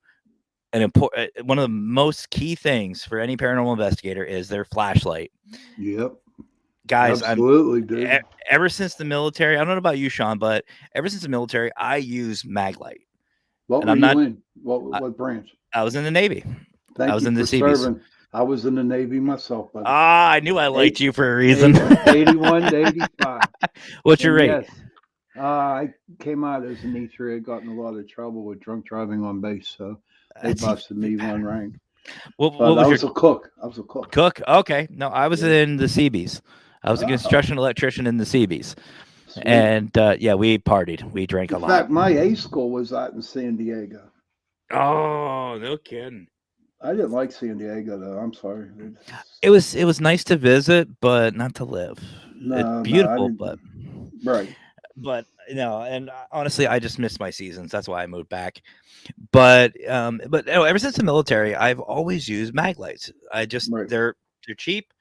one of the most key things for any paranormal investigator is their flashlight. Yep. Guys, Absolutely, dude. Ever since the military, I don't know about you, Sean, but ever since the military, I use Maglite. What and were I'm you not- in? What branch? I was in the Navy. Thank I was you in the for Seabees. serving. I was in the Navy myself, buddy. I knew I liked you for a reason. 81 to 85. What's your And rate? yes, I came out as an E3. I got in a lot of trouble with drunk driving on base, so they That's- busted me one rank. What But I was was a cook. I was a cook. cook? Okay. No, I was Yeah. in the Seabees. I was a Oh. construction electrician in the Seabees. Sweet. And we partied. We drank a In lot. fact, my A school was out in San Diego. Oh, no kidding. I didn't like San Diego though. I'm sorry. It was nice to visit, but not to live. No, It's no, I beautiful, didn't- right. but and honestly, I just missed my seasons. That's why I moved back. But ever since the military, I've always used Maglites. Right. They're cheap,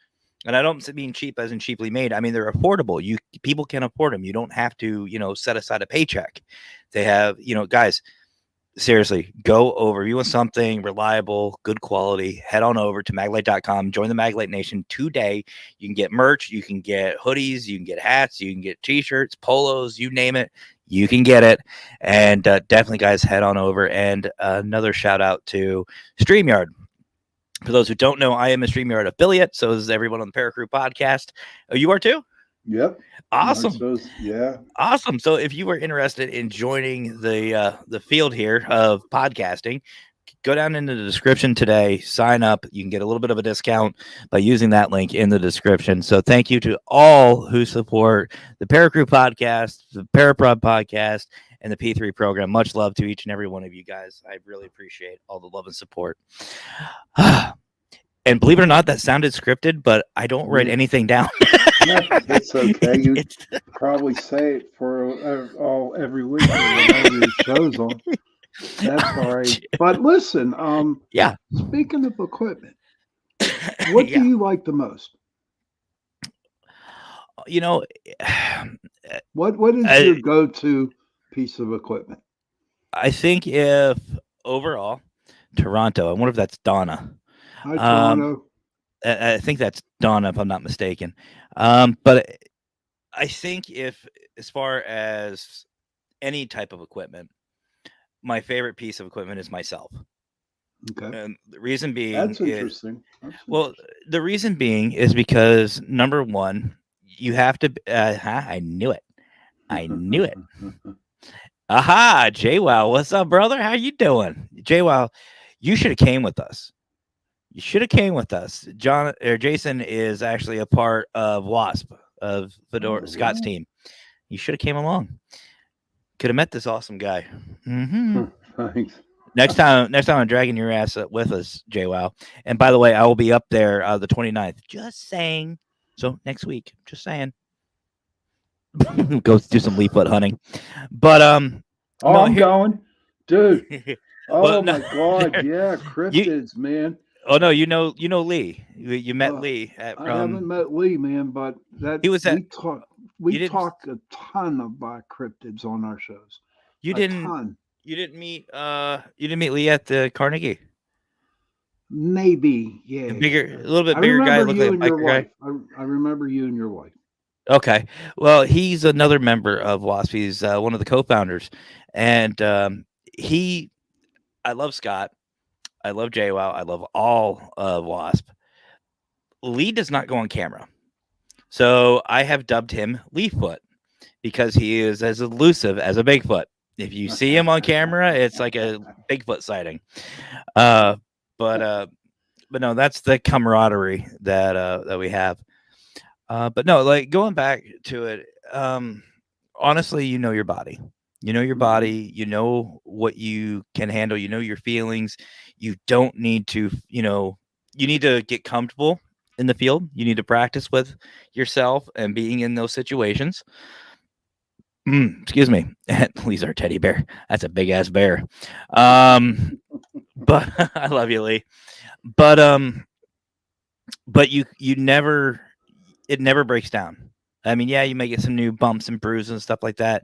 and I don't mean cheap as in cheaply made. I mean they're affordable. People can afford them. You don't have to set aside a paycheck. They have guys. Seriously, go over. If you want something reliable, good quality, head on over to maglite.com. Join the Maglite Nation today. You can get merch, you can get hoodies, you can get hats, you can get t-shirts, polos, you name it. You can get it. And definitely, guys, head on over. And another shout out to StreamYard. For those who don't know, I am a StreamYard affiliate. So is everyone on the Paracrew podcast. Oh, you are too? Yep. Awesome. Yeah. Awesome. So if you were interested in joining the field here of podcasting, go down in the description today, sign up. You can get a little bit of a discount by using that link in the description. So thank you to all who support the Paracrew podcast, the Para-Prob podcast, and the P3 program. Much love to each and every one of you guys. I really appreciate all the love and support. And believe it or not, that sounded scripted, but I don't write anything down. No, it's okay. You It's- probably say it for every week whenever your show's on. That's all right. But listen, Yeah. speaking of equipment, what Yeah. do you like the most? What is your go-to piece of equipment? I think if overall Toronto, I wonder if that's Donna. Hi, Toronto. I think that's Donna, if I'm not mistaken. But I think as far as any type of equipment, my favorite piece of equipment is myself. Okay. And the reason being That's is, interesting. well, the reason being is because number one, you have to. I knew it. I knew it. Aha, JWoww, what's up, brother? How you doing? JWoww, you should have came with us. You should have came with us. John or Jason is actually a part of Wasp of Fedora Oh, Scott's wow. team. You should have came along. Could have met this awesome guy. Hmm. Thanks. Next time I'm dragging your ass up with us, JWoww. And by the way, I will be up there the 29th. Just saying. So next week, just saying. Go do some leaflet hunting. But Oh, no, I'm going, dude. Oh well, no, my God, yeah, cryptids, man. oh no, you know Lee. You met Uh, Lee at I haven't met Lee, man, but that he was at we talk you we didn't talk a ton about cryptids on our shows. you A didn't ton. you didn't meet Lee at the Carnegie. Maybe, yeah. A little bit I bigger guy, remember looked you like a and your biker guy. wife. I remember you and your wife. Okay. Well, he's another member of WASP. He's one of the co-founders. And I love Scott. I love JWoww. I love all of WASP. Lee does not go on camera. So I have dubbed him Leaffoot because he is as elusive as a Bigfoot. If you see him on camera, it's like a Bigfoot sighting. But no, that's the camaraderie that we have. But no, like going back to it, honestly, you know your body. You know your body. You know what you can handle. You know your feelings. You don't need to, you need to get comfortable in the field. You need to practice with yourself and being in those situations. Excuse me. Lee's our teddy bear. That's a big ass bear. But I love you, Lee. But you never, it never breaks down. I mean, yeah, you may get some new bumps and bruises and stuff like that,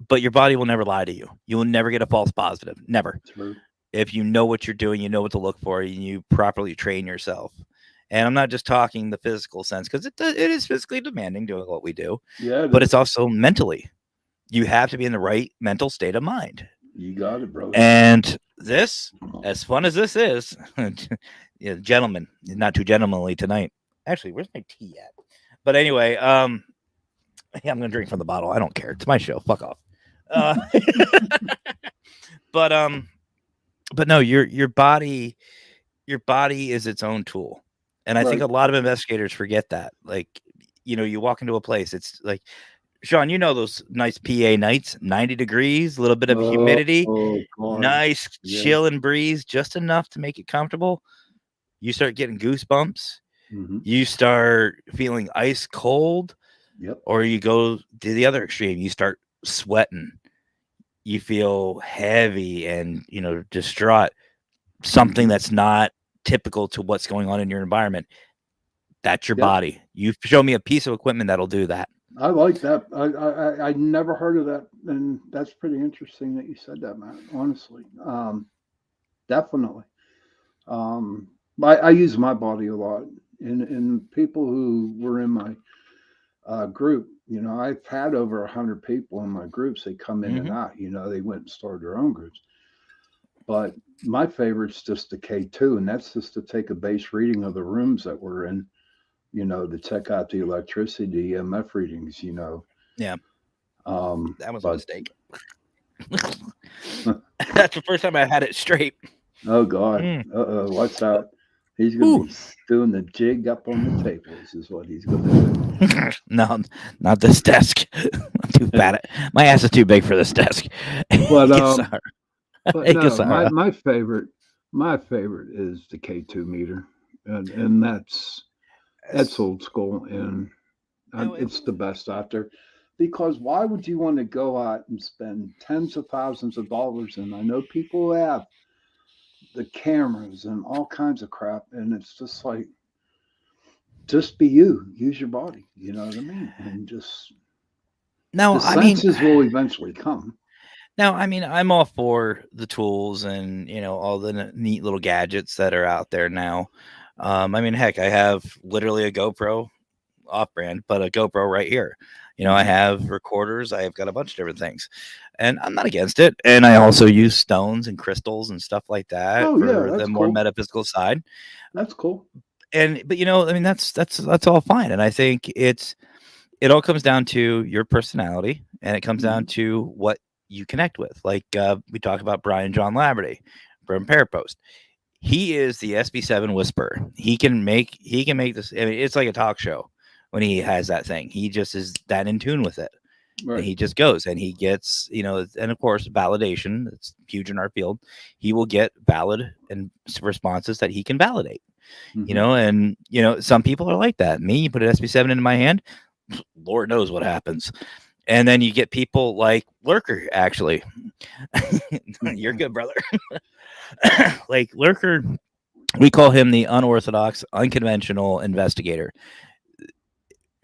but your body will never lie to you. You will never get a false positive. Never. True. If you know what you're doing, you know what to look for, and you properly train yourself. And I'm not just talking the physical sense, because it is physically demanding doing what we do, but it's also mentally. You have to be in the right mental state of mind. You got it, bro. And this, as fun as this is, yeah, gentlemen, not too gentlemanly tonight. Actually, where's my tea at? But anyway, yeah, I'm gonna drink from the bottle. I don't care. It's my show. Fuck off. But no, your body is its own tool, and I think a lot of investigators forget that. Like, you walk into a place, it's like, Sean, those nice PA nights, 90 degrees, a little bit of humidity, nice chilling breeze, just enough to make it comfortable. You start getting goosebumps. You start feeling ice cold. Or you go to the other extreme. You start sweating. You feel heavy and, distraught. Something that's not typical to what's going on in your environment. That's your body. You show me a piece of equipment that'll do that. I like that. I never heard of that, and that's pretty interesting that you said that, Matt. Honestly, definitely. I use my body a lot, and people who were in my group, I've had over 100 people in my groups. They come in and out. They went and started their own groups. But my favorite's just the K2, and that's just to take a base reading of the rooms that we're in. To check out the electricity, EMF readings, Yeah. That was a but mistake. That's the first time I had it straight. oh God. What's out? He's gonna be doing the jig up on the tables is what he's gonna do. No, not this desk. I'm too fat. My ass is too big for this desk. But But But no, my favorite is the K2 meter, and that's old school, and it's the best out there. Because why would you want to go out and spend tens of thousands of dollars? And I know people have the cameras and all kinds of crap, and it's just like, just be you, use your body. You know what I mean? And just the senses will eventually come. Now, I mean, I'm all for the tools and, all the neat little gadgets that are out there now. I mean, heck, I have literally a GoPro off-brand, but a GoPro right here. I have recorders. I've got a bunch of different things, and I'm not against it. And I also use stones and crystals and stuff like that for the more metaphysical side. That's cool. But I mean, that's all fine. And I think it's it all comes down to your personality, and it comes down Mhm. to what you connect with. Like we talk about Brian John Laverty from Parapost. He is the SB7 whisperer. He can make this. I mean, it's like a talk show when he has that thing. He just is that in tune with it. And Right. he just goes and he gets, and of course, validation. It's huge in our field. He will get valid and responses that he can validate. Mhm. And some people are like that. Me, you put an SB7 into my hand, Lord knows what happens. And then you get people like Lurker. Actually, you're good, brother. Like Lurker, we call him the unorthodox, unconventional investigator.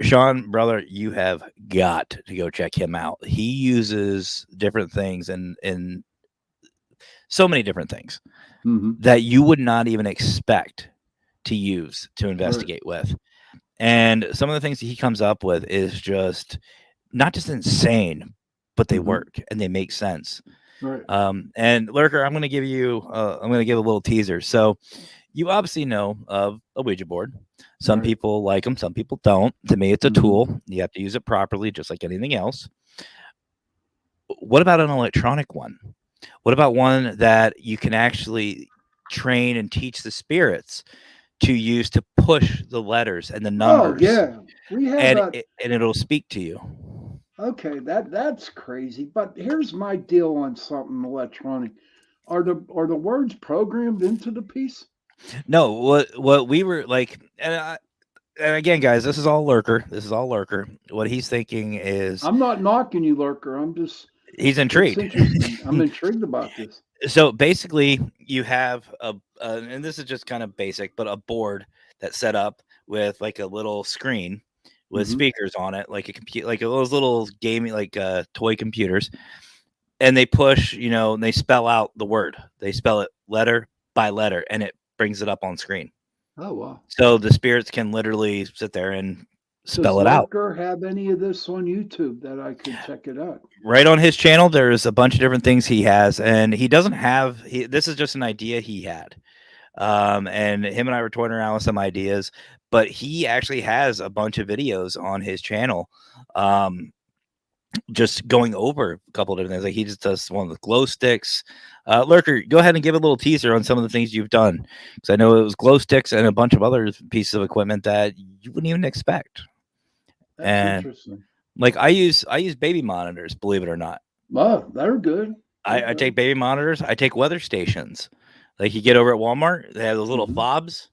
Sean, brother, you have got to go check him out. He uses different things and so many different things Mhm. that you would not even expect to use to Right. investigate with. And some of the things that he comes up with is just not just insane, but they Mhm. work and they make sense. Right. And Lurker, I'm going to give a little teaser. So you obviously know of a Ouija board. Some Right. people like them, some people don't. To me, it's a Mhm. tool. You have to use it properly, just like anything else. What about an electronic one? What about one that you can actually train and teach the spirits to use to push the letters and the Oh numbers, yeah, we have and a. and it'll speak to you? Okay, that's crazy. But here's my deal on something electronic. Are the words programmed into the piece? No, what we were like, and again, guys, this is all Lurker. This is all Lurker. What he's thinking is I'm not knocking you, Lurker. I'm just. he's It's intrigued. interesting. I'm intrigued about this. So basically, you have and this is just kind of basic, but a board that's set up with like a little screen with Hmm. speakers on it, like a compute, like those little gaming, like toy computers, and they push, and they spell out the word. They spell it letter by letter, and it brings it up on screen. Oh wow. So the spirits can literally sit there and Does spell it out. Lurker have any of this on YouTube that I could check it out? Right on his channel, there's a bunch of different things he has, and he doesn't have. This is just an idea he had, and him and I were toying around with some ideas, but he actually has a bunch of videos on his channel, just going over a couple of different things. Like he just does one with glow sticks. Lurker, go ahead and give a little teaser on some of the things you've done, because I know it was glow sticks and a bunch of other pieces of equipment that you wouldn't even expect. That's And interesting. like I use baby monitors, believe it or not. Oh, they're good. They're I take good. baby monitors. I take weather stations. Like you get over at Walmart, they have those little Mhm. fobs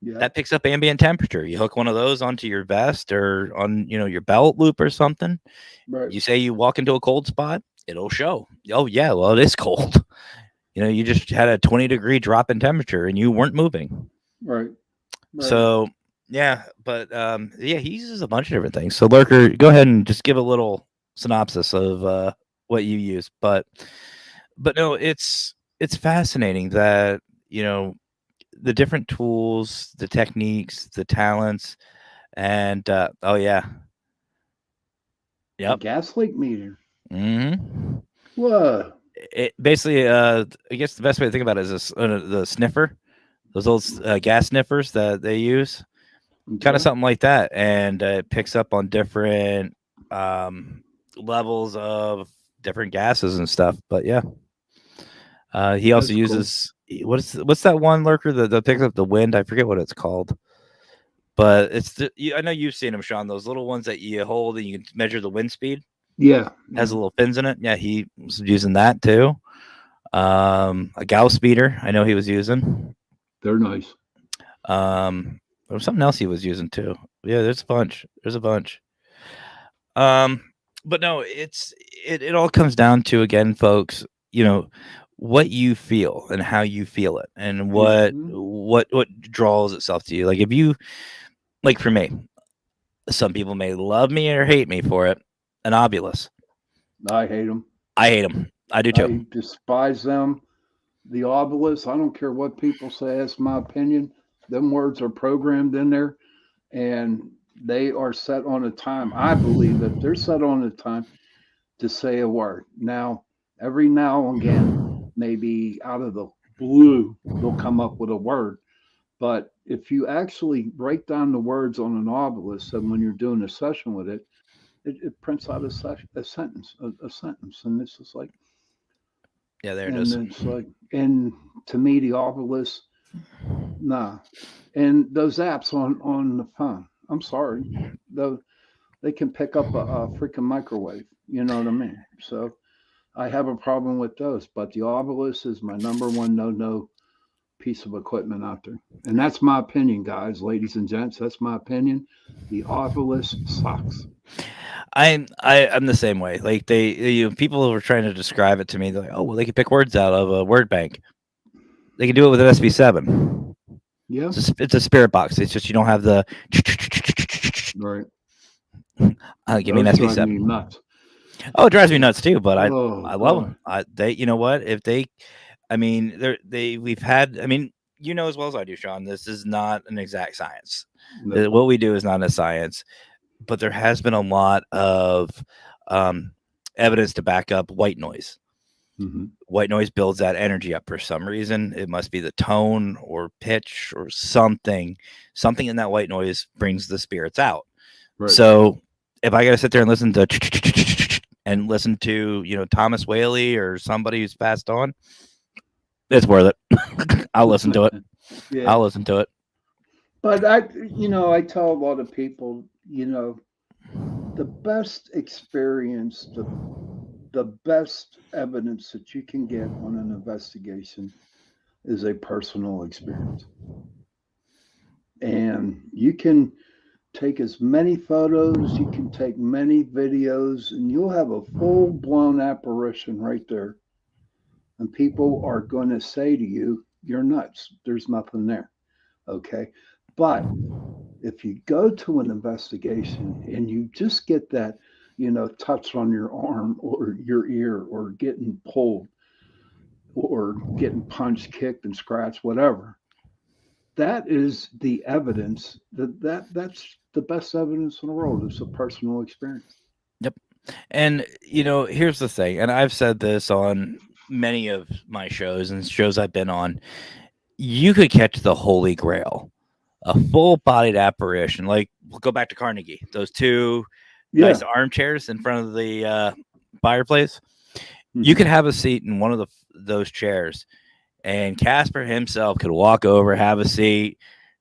Yeah. that picks up ambient temperature. You hook one of those onto your vest or on your belt loop or something. Right. You say you walk into a cold spot, it'll show. Oh yeah, well it is cold. You just had a 20-degree drop in temperature and you weren't moving. Right. Right. So yeah, but yeah, he uses a bunch of different things. So Lurker, go ahead and just give a little synopsis of what you use. But no, it's fascinating that the different tools, the techniques, the talents, and oh yeah, The yep. gas leak meter. hmm Whoa. It basically, I guess the best way to think about it is this, the sniffer, those old gas sniffers that they use, kind of Okay. something like that, and it picks up on different levels of different gases and stuff. But yeah, he also That's cool. uses what's that one Lurker that picks up the wind? I forget what it's called, but I know you've seen them, Sean. Those little ones that you hold and you can measure the wind speed. Yeah. Has little fins in it. Yeah, he was using that too. A Gauss meter, I know he was using. They're nice. There was something else he was using too. Yeah, there's a bunch. There's a bunch. Um, but no, it all comes down to, again, folks, what you feel and how you feel it, and what Mhm. what what draws itself to you. Like if you, like for me, some people may love me or hate me for it. An obulus, I hate them. I hate them. I do I too. despise them. The obelisk. I don't care what people say. That's my opinion. Them words are programmed in there, and they are set on a time. I believe that they're set on a time to say a word. Now, every now and again, maybe out of the blue, they'll come up with a word. But if you actually write down the words on an obelisk, and when you're doing a session with it, it prints out a sentence, a sentence, and it's just like, Yeah, there it and is. it's like, and to me, the obelisk, nah. And those apps on the phone, I'm sorry, though they can pick up a freaking microwave. You know what I mean? So I have a problem with those. But the obelisk is my number one no piece of equipment out there, and that's my opinion, guys, ladies and gents. That's my opinion. The obelisk sucks. I'm the same way. Like people were trying to describe it to me. They're like, oh well, they can pick words out of a word bank. They can do it with an SB7. Yeah, It's a spirit box. It's just you don't have the. right. Give me an Those drive me SB7. nuts. Oh, it drives me nuts too, but Oh I love boy. them. They, you know what? If they, I mean, we've had. I mean, you know as well as I do, Sean. This is not an exact science. No. What we do is not a science, but there has been a lot of um, evidence to back up white noise. Hmm. White noise builds that energy up for some reason. It must be the tone or pitch or something. Something in that white noise brings the spirits out. Right. So if I got to sit there and listen to and listen to Thomas Whaley or somebody who's passed on, it's worth it. I'll listen to it. Yeah. I'll listen to it. But I tell a lot of people, the best experience, the best evidence that you can get on an investigation is a personal experience. And you can take as many photos, you can take many videos, and you'll have a full blown apparition right there. And people are going to say to you, you're nuts. There's nothing there. Okay. But if you go to an investigation and you just get that, touch on your arm or your ear or getting pulled or getting punched, kicked, and scratched, whatever, that is the evidence that's the best evidence in the world. It's a personal experience. Yep. And here's the thing, and I've said this on many of my shows and shows I've been on. You could catch the Holy Grail, a full-bodied apparition. Like we'll go back to Carnegie, those two nice Yeah. armchairs in front of the fireplace. You Mhm. could have a seat in one of those chairs, and Casper himself could walk over, have a seat,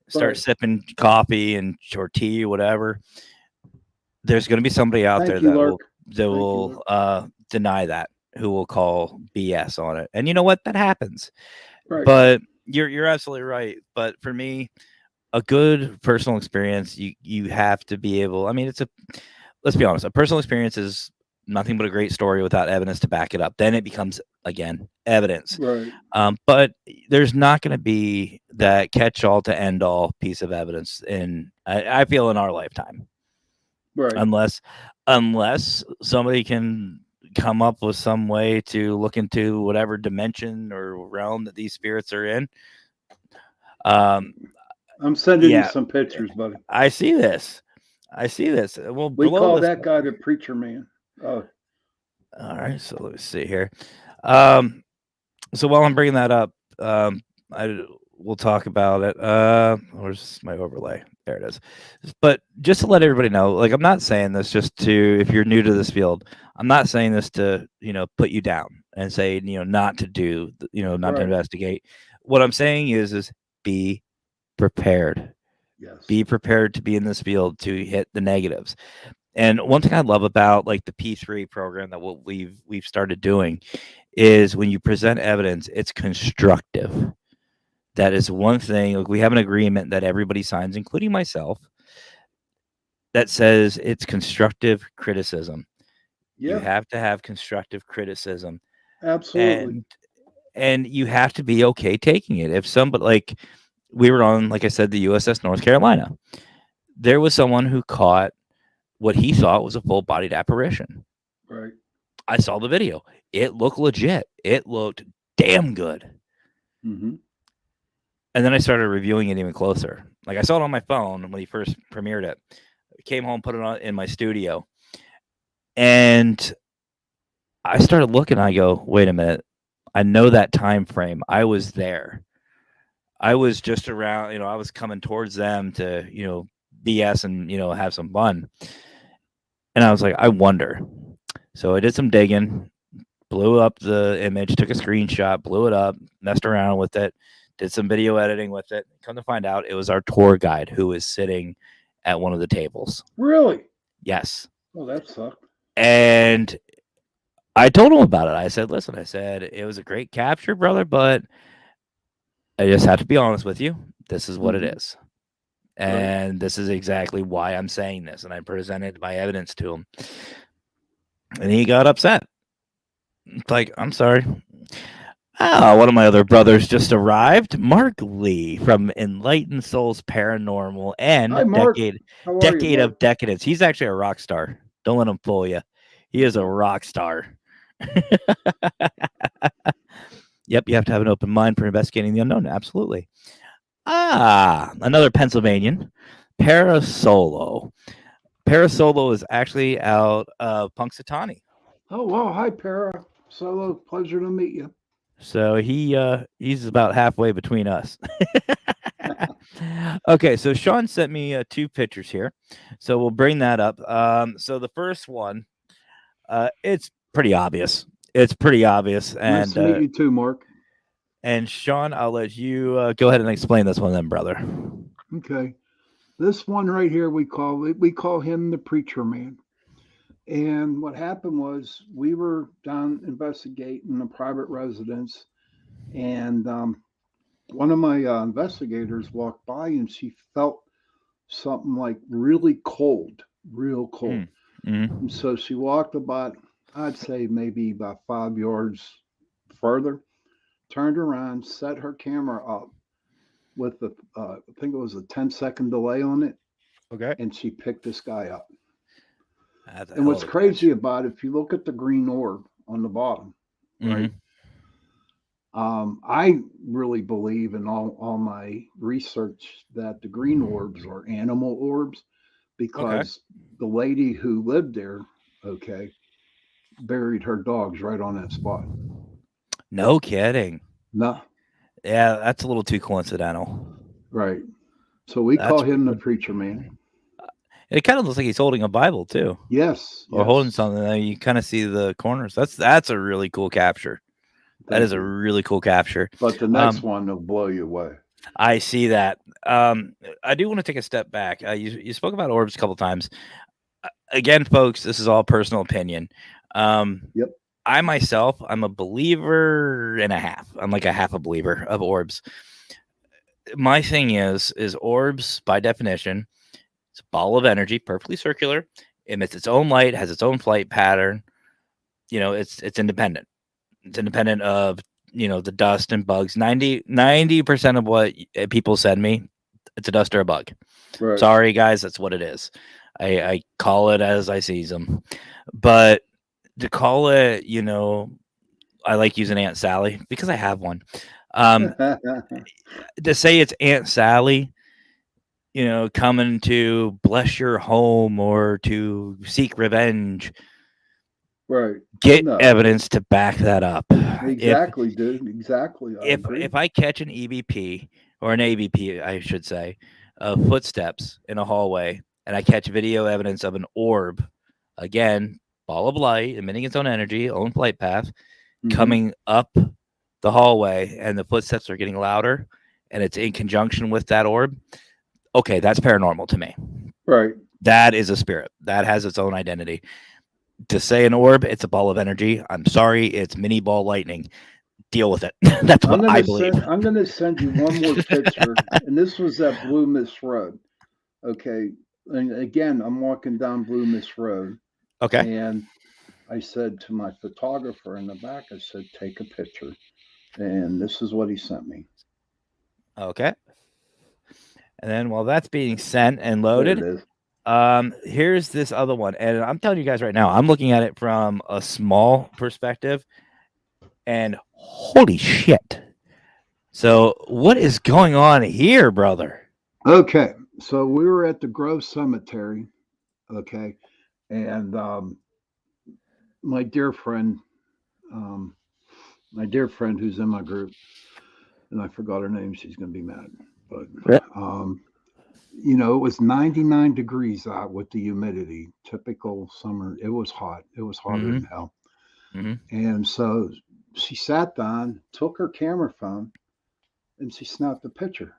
start Right. sipping coffee or tea or whatever. There's going to be somebody out there Thank you, that Lark. will deny that, who will call BS on it. And you know what? That happens. Right. But you're absolutely right. But for me, a good personal experience, you have to be able. I mean, let's be honest. A personal experience is nothing but a great story without evidence to back it up. Then it becomes again evidence. Right. But there's not going to be that catch-all to end-all piece of evidence I feel in our lifetime, Right. unless somebody can come up with some way to look into whatever dimension or realm that these spirits are in. I'm sending you Yeah, some pictures, buddy. I see this. Well, We below call this. that guy the preacher man. Oh, All right, so let me see here. So while I'm bringing that up, we'll talk about it. Where's my overlay? There it is. But just to let everybody know, like I'm not saying this just to if you're new to this field. I'm not saying this to put you down and say not to do not to Right. investigate. What I'm saying is be prepared. yes. Be prepared to be in this field to hit the negatives. And one thing I love about like the P3 program that we've started doing is when you present evidence, it's constructive. That is one thing. Like we have an agreement that everybody signs, including myself, that says it's constructive criticism. You Yeah. have to have constructive criticism, Absolutely. and you have to be okay taking it. If somebody like we were on, like I said, the USS North Carolina, there was someone who caught what he thought was a full-bodied apparition. Right. I saw the video. It looked legit. It looked damn good. Hmm. And then I started reviewing it even closer. Like I saw it on my phone when he first premiered it. I came home, put it on in my studio, and I started looking. I go, wait a minute. I know that time frame. I was there. I was just around, I was coming towards them to, BS and, have some fun. And I was like, I wonder. So I did some digging, blew up the image, took a screenshot, blew it up, messed around with it, did some video editing with it. Come to find out, it was our tour guide who was sitting at one of the tables. Really? Yes. Oh, that sucked. And I told him about it. I said, listen, it was a great capture, brother, but I just have to be honest with you. This is what it is. And this is exactly why I'm saying this. And I presented my evidence to him. And he got upset. It's like, I'm sorry. One of my other brothers just arrived, Mark Lee from Enlightened Souls Paranormal and Hi, Mark. Decade How are you, Decade Mark? of Decadence. He's actually a rock star. Don't let him fool you. He is a rock star. Yep, you have to have an open mind for investigating the unknown. Absolutely. Another Pennsylvanian, Parasolo. Parasolo is actually out of Punxsutawney. Oh, wow. Hi, Para. Solo, pleasure to meet you. So he's about halfway between us. Okay, so Sean sent me 2 pictures here, so we'll bring that up. So the first one, it's pretty obvious. It's pretty obvious, Nice to meet you too, Mark. and Sean, I'll let you go ahead and explain this one, then, brother. Okay. This one right here, we call him the preacher man. And what happened was we were down investigating a private residence, and one of my investigators walked by, and she felt something like really cold, real cold. Mm-hmm. And so she walked about, I'd say maybe about 5 yards further, turned around, set her camera up with the, I think it was a 10-second delay on it, Okay. and she picked this guy up. That's a And hell what's of a crazy catch. about it, if you look at the green orb on the bottom, right? I really believe in all my research that the green orbs are animal orbs because the lady who lived there, okay, buried her dogs right on that spot. No kidding. No, Yeah, that's a little too coincidental. right. So we That's call him the weird. preacher man. It kind of looks like he's holding a Bible too, Yes. or holding Yes. something. You kind of see the corners. That's a really cool capture. That Thank is a you. really cool capture. But the next one will blow you away. I see that. I do want to take a step back. You spoke about orbs a couple times. Again, folks, this is all personal opinion. Yep. I myself, I'm a believer and a half. I'm like a half a believer of orbs. My thing is orbs by definition, it's a ball of energy, perfectly circular, emits its own light, has its own flight pattern. It's independent. It's independent of the dust and bugs. 90% of what people send me, it's a dust or a bug. Right. Sorry, guys, that's what it is. I call it as I sees them. But to call it, I like using Aunt Sally because I have one. To say it's Aunt Sally, coming to bless your home or to seek revenge, Right. get No. evidence to back that up. Exactly, dude. Exactly. I agree. If I catch an EVP or an AVP, I should say, of footsteps in a hallway, and I catch video evidence of an orb, again, ball of light emitting its own energy, own flight path, Mhm. coming up the hallway, and the footsteps are getting louder, and it's in conjunction with that orb, okay, that's paranormal to me. Right. That is a spirit that has its own identity. To say an orb, it's a ball of energy. I'm sorry, it's mini ball lightning. Deal with it. That's what I believe. I'm gonna send you one more picture, and this was at Blue Miss Road. Okay, and again, I'm walking down Blue Miss Road, Okay. and I said to my photographer in the back, I said, "Take a picture," and this is what he sent me. Okay. And then while that's being sent and There loaded, it is. here's this other one. And I'm telling you guys right now, I'm looking at it from a small perspective, and holy shit. So what is going on here, brother? Okay, so we were at the Grove Cemetery, okay, and my dear friend, my dear friend who's in my group, and I forgot her name. She's going to be mad. But, Yeah. it was 99 degrees out with the humidity, typical summer. It was hot. It was hotter than hell. Mhm. And so she sat down, took her camera phone, and she snapped a picture.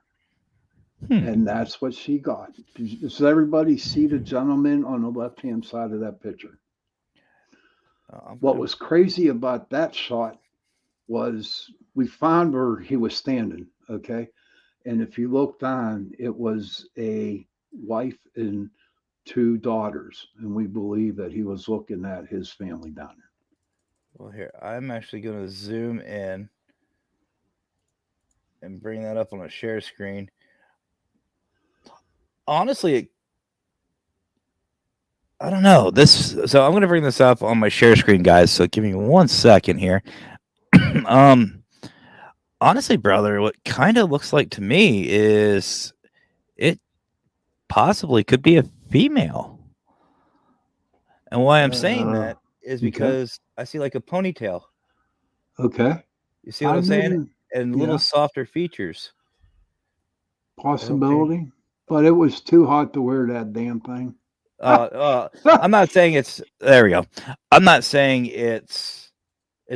And that's what she got. Does everybody see the gentleman on the left hand side of that picture? What was crazy about that shot was we found where he was standing, okay? And if you look down, it was a wife and two daughters. And we believe that he was looking at his family down there. Well, here, I'm actually going to zoom in and bring that up on a share screen. Honestly, I don't know. So I'm going to bring this up on my share screen, guys. So give me 1 second here. Honestly, brother, what kind of looks like to me is it possibly could be a female. And why I'm saying that is okay. because I see like a ponytail. Okay. You see what I'm saying? didn't- And yeah. little softer features. Possibility. But it was too hot to wear that damn thing. I'm not saying it's there we go. I'm not saying it's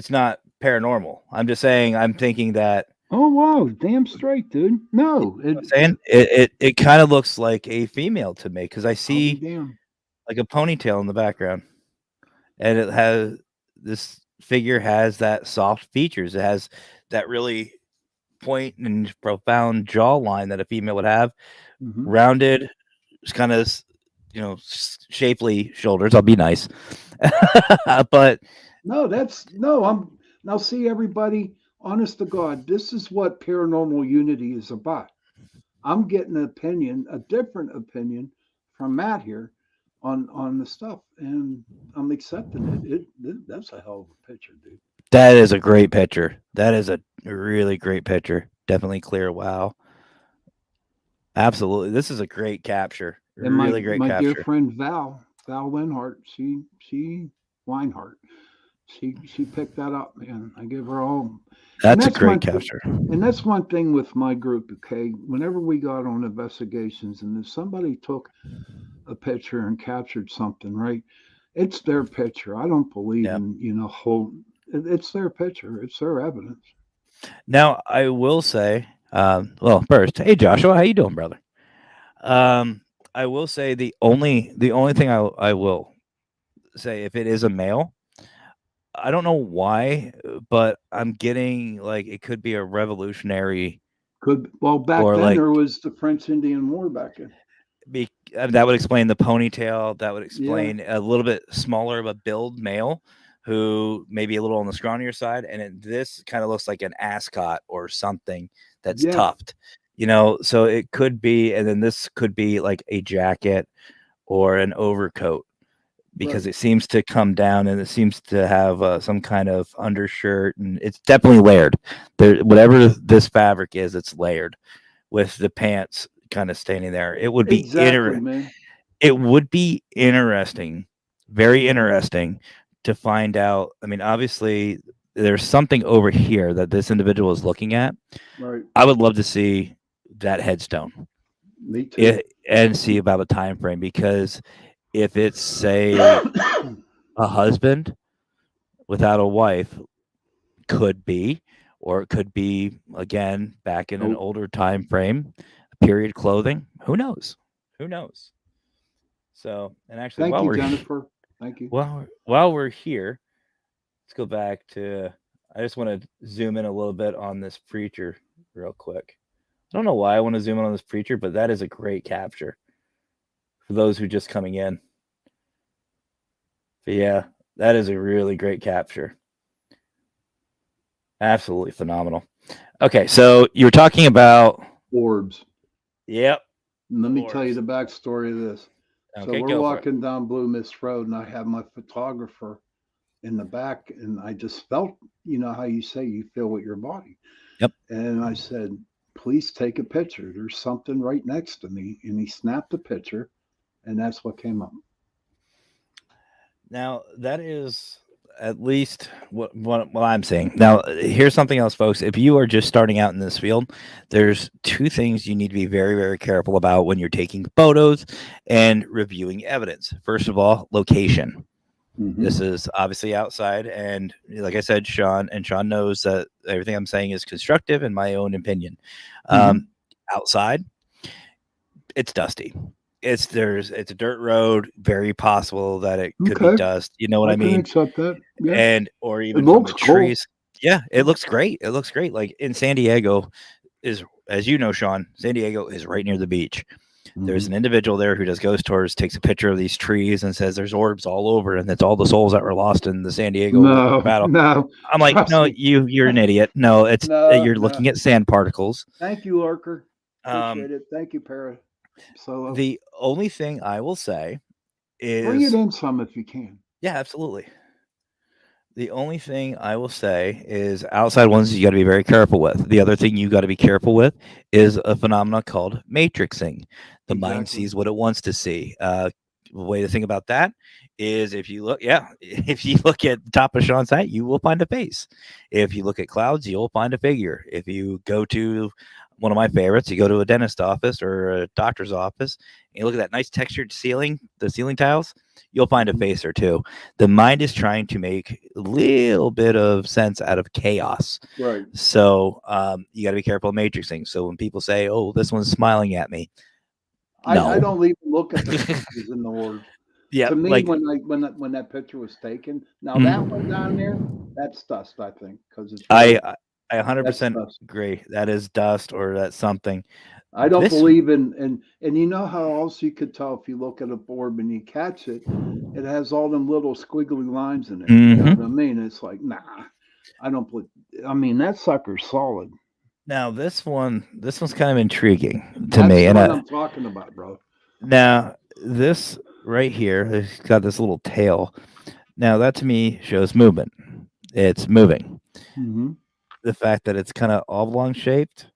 not paranormal. I'm just saying I'm thinking that Oh wow, damn straight, dude. No, I'm saying it kind of looks like a female to me because I I'll be see damned. like a ponytail in the background, and it has this figure has that soft features. It has that really point and profound jawline that a female would have, Mhm. rounded, kind of shapely shoulders. I'll be nice, but I'm now see everybody, honest to God, this is what paranormal unity is about. I'm getting a different opinion from Matt here on the stuff, and I'm accepting it. That's a hell of a picture, dude. that is a great picture. That is a really great picture. Definitely clear. Wow. Absolutely. This is a great capture. And my Really great my dear capture. friend Val Winhart, she Weinhart, she picked that up, man. I give her all. And That's a that's great capture. and that's one thing with my group. Okay, whenever we got on investigations, and if somebody took a picture and captured something, right? It's their picture. I don't believe Yeah. in it's their picture. It's their evidence. Now I will say, well, first, hey Joshua, how you doing, brother? I will say the only thing I will say if it is a male, I don't know why, but I'm getting like it could be a revolutionary Back or then like there was the French Indian War back then. that would explain the ponytail. That would Yeah, explain a little bit smaller of a build male who maybe a little on the scrawnier side, and this kind of looks like an ascot or something that's yeah, tuft. So it could be, and then this could be like a jacket or an overcoat because right. it seems to come down and it seems to have some kind of undershirt, and it's definitely layered. Whatever this fabric is, it's layered with the pants kind of standing there. It would be Exactly, man. it would be interesting, very interesting to find out. I mean, obviously, there's something over here that this individual is looking at. Right. I would love to see that headstone Me too. and see about the time frame because if it's say a husband without a wife, could be, or it could be again back in an Nope. older time frame, period clothing. Who knows? Who knows? So, and actually, Thank while you, we're Jennifer. Thank you. while we're here, let's go back to. I just want to zoom in a little bit on this preacher real quick. I don't know why I want to zoom in on this preacher, but that is a great capture for those who just coming in. But yeah, that is a really great capture. Absolutely phenomenal. Okay, so you were talking about. Orbs. Yep. And let The me tell you orbs. the backstory of this. So Okay, we're go for it. walking down Blue Mist Road, and I have my photographer in the back, and I just felt, you know how you say you feel with your body. Yep. And I said, please take a picture. There's something right next to me. And he snapped a picture, and that's what came up. Now that is at least what I'm saying. Now, here's something else, folks. If you are just starting out in this field, there's two things you need to be very, very careful about when you're taking photos and reviewing evidence. First of all, location. Mhm. This is obviously outside, and like I said, Sean knows that everything I'm saying is constructive in my own opinion. Um, Outside, it's dusty. It's a dirt road. Very possible that it could be Okay, dust. You know what I I can mean? accept that. Yeah, And or it even from the looks cool. trees. Yeah, it looks great. It looks great. Like in San Diego is, as you know, Sean, San Diego is right near the beach. There's Mhm. an individual there who does ghost tours, takes a picture of these trees and says there's orbs all over, and that's all the souls that were lost in the San Diego No, battle. no, I'm like, trust no, me. you're an idiot. No, it's No, you're no. looking at sand particles. Thank you, Lurker. Um, Appreciate it. Thank you, Para. Solo. the only thing I will say Bring it is, in some if you can. yeah, absolutely. The only thing I will say is outside ones you got to be very careful with. The other thing you got to be careful with is a phenomenon called matrixing. The mind Exactly. sees what it wants to see. The way to think about that is if you look, yeah, if you look at the top of Sean's hat, you will find a face. If you look at clouds, you'll find a figure. If you go to one of my favorites, you go to a dentist office or a doctor's office, and you look at that nice textured ceiling, the ceiling tiles, you'll find a Mhm. face or two. The mind is trying to make a little bit of sense out of chaos. Right. So you got to be careful of matrixing. So when people say, "Oh, this one's smiling at me," I no. don't even look at the pictures in the orbs. Yeah, To me, like when that picture was taken, now that one down there, mm, that's dust, I think, because it's I really I that's 100% dust. agree. That is dust or that's something. I don't This believe in and you know how else you could tell if you look at a orb and you catch it, it has all them little squiggly lines in it. You know what I mhm. mean? It's like, nah, I don't believe. I mean, that sucker's solid. Now this one's kind of intriguing to That's me, the and one I'm talking about, bro. now this right here, it's got this little tail. Now that to me shows movement. It's moving. Hmm. The fact that it's kind of oblong shaped,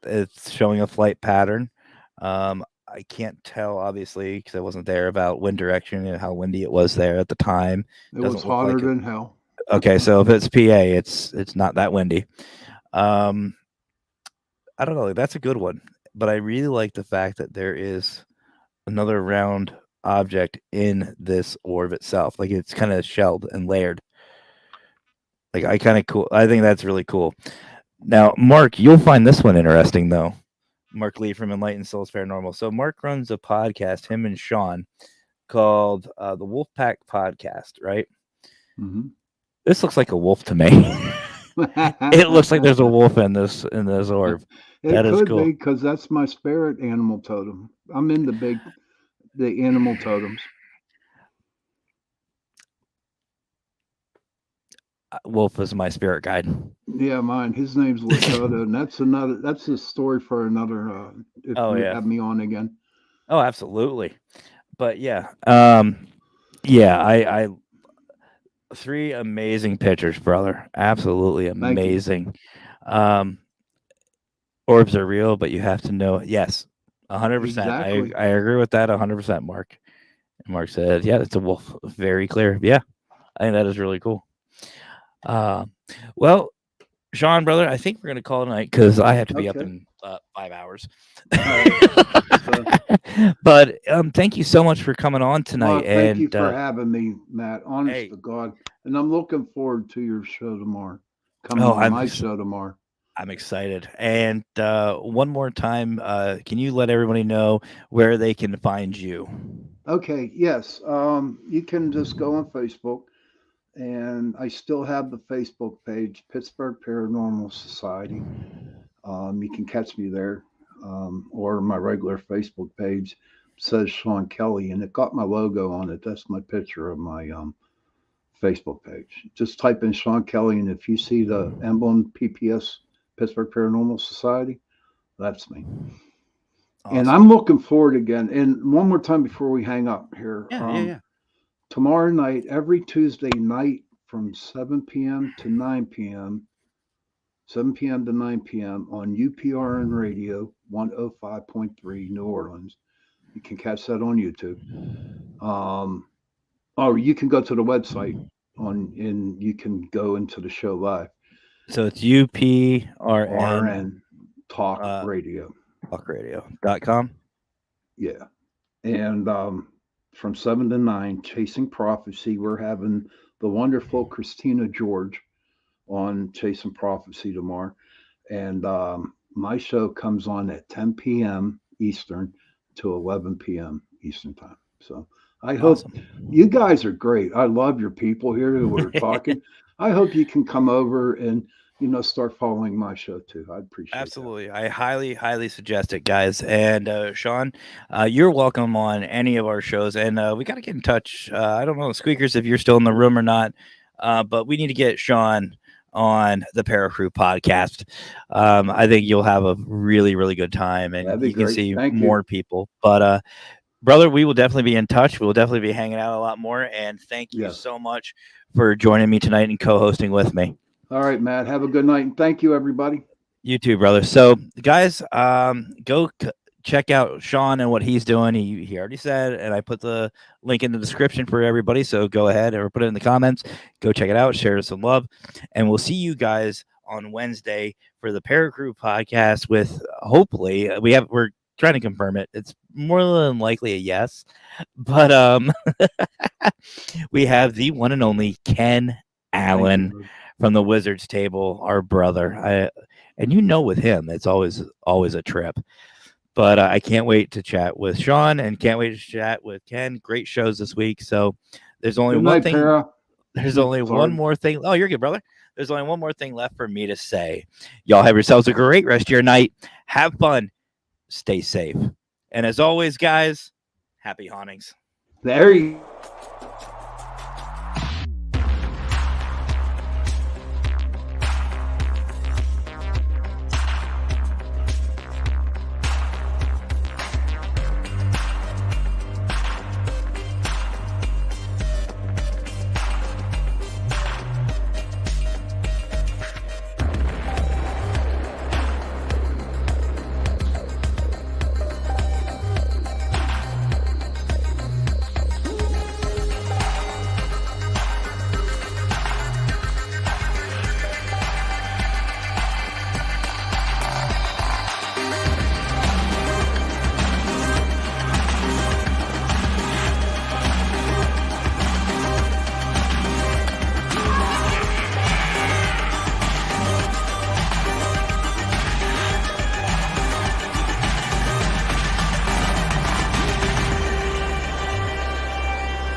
it's showing a flight pattern. I can't tell obviously because I wasn't there about wind direction and how windy it was there at the time. It was Doesn't look hotter like it. than hell. Okay, so if it's PA, it's not that windy. Um, I don't know. That's a good one, but I really like the fact that there is another round object in this orb itself. Like it's kind of shelled and layered. Like I kind of cool. I think that's really cool. Now, Mark, you'll find this one interesting though. Mark Lee from Enlightened Souls Paranormal. So Mark runs a podcast, him and Sean, called the Wolfpack Podcast. Right? Hmm. This looks like a wolf to me. It looks like there's a wolf in this orb. It That is could cool. be because that's my spirit animal totem. I'm in the animal totems. Wolf is my spirit guide. Yeah, mine. His name's Lakota, and that's a story for another. If Oh you yeah. have me on again. Oh, absolutely. But yeah, yeah. I three amazing pictures, brother. Absolutely Thank you. amazing. Um, Orbs are real, but you have to know. Yes, 100%. I Exactly. I agree with that 100%, Mark. And Mark said, "Yeah, it's a wolf." Very clear. Yeah, I think that is really cool. Uh, well, Sean, brother, I think we're gonna call it a night because I have to be up Okay. in 5 hours. All right. So, But thank you so much for coming on tonight. well, thank you And for having me, Matt. Honest hey, to God, and I'm looking forward to your show tomorrow. Coming oh, on my show tomorrow. I'm excited. And one more time, can you let everybody know where they can find you? Okay. Yes. You can just go on Facebook, and I still have the Facebook page, Pittsburgh Paranormal Society. You can catch me there, or my regular Facebook page says Sean Kelly, and it got my logo on it. That's my picture of my Facebook page. Just type in Sean Kelly, and if you see the emblem PPS, Pittsburgh Paranormal Society, that's me. And Awesome. I'm looking forward again. And one more time before we hang up here, Yeah, yeah, yeah. tomorrow night, every Tuesday night from 7 p.m. to 9 p.m., 7 p.m. to 9 p.m. on UPRN Radio 105.3 New Orleans. You can catch that on YouTube. Or you can go to the website and you can go into the show live. So it's UPRN RN Talk uh, Radio. talkradio.com. Yeah. And from 7 to 9, Chasing Prophecy, we're having the wonderful Christina George on Chasing Prophecy tomorrow. And my show comes on at 10 p.m. Eastern to 11 p.m. Eastern time. So I hope Awesome. you guys are great. I love your people here who are talking. I hope you can come over and start following my show too. I'd appreciate Absolutely. I highly suggest it, guys. And Sean, you're welcome on any of our shows. And we got to get in touch. I don't know, Squeakers, if you're still in the room or not, but we need to get Sean on the Para-Prob podcast. I think you'll have a really good time, and That'd be you can great. see Thank you. more people. But brother, we will definitely be in touch. We'll definitely be hanging out a lot more. And thank you Yes. so much for joining me tonight and co-hosting with me. All right, Matt. Have a good night. And thank you, everybody. You too, brother. So, guys, go check out Sean and what he's doing. He already said, and I put the link in the description for everybody. So go ahead or put it in the comments. Go check it out. Share some love, and we'll see you guys on Wednesday for the Para-Prob podcast. With hopefully we're trying to confirm it. It's more than likely a yes, but we have the one and only Ken Allen Thank you. from the Wizards table, our brother. And with him, it's always a trip. But I can't wait to chat with Sean and can't wait to chat with Ken. Great shows this week. So there's only Good one night, thing. Para. There's only Sorry. one more thing. Oh, you're good, brother. There's only one more thing left for me to say. Y'all have yourselves a great rest of your night. Have fun. Stay safe. And as always, guys, happy hauntings. There you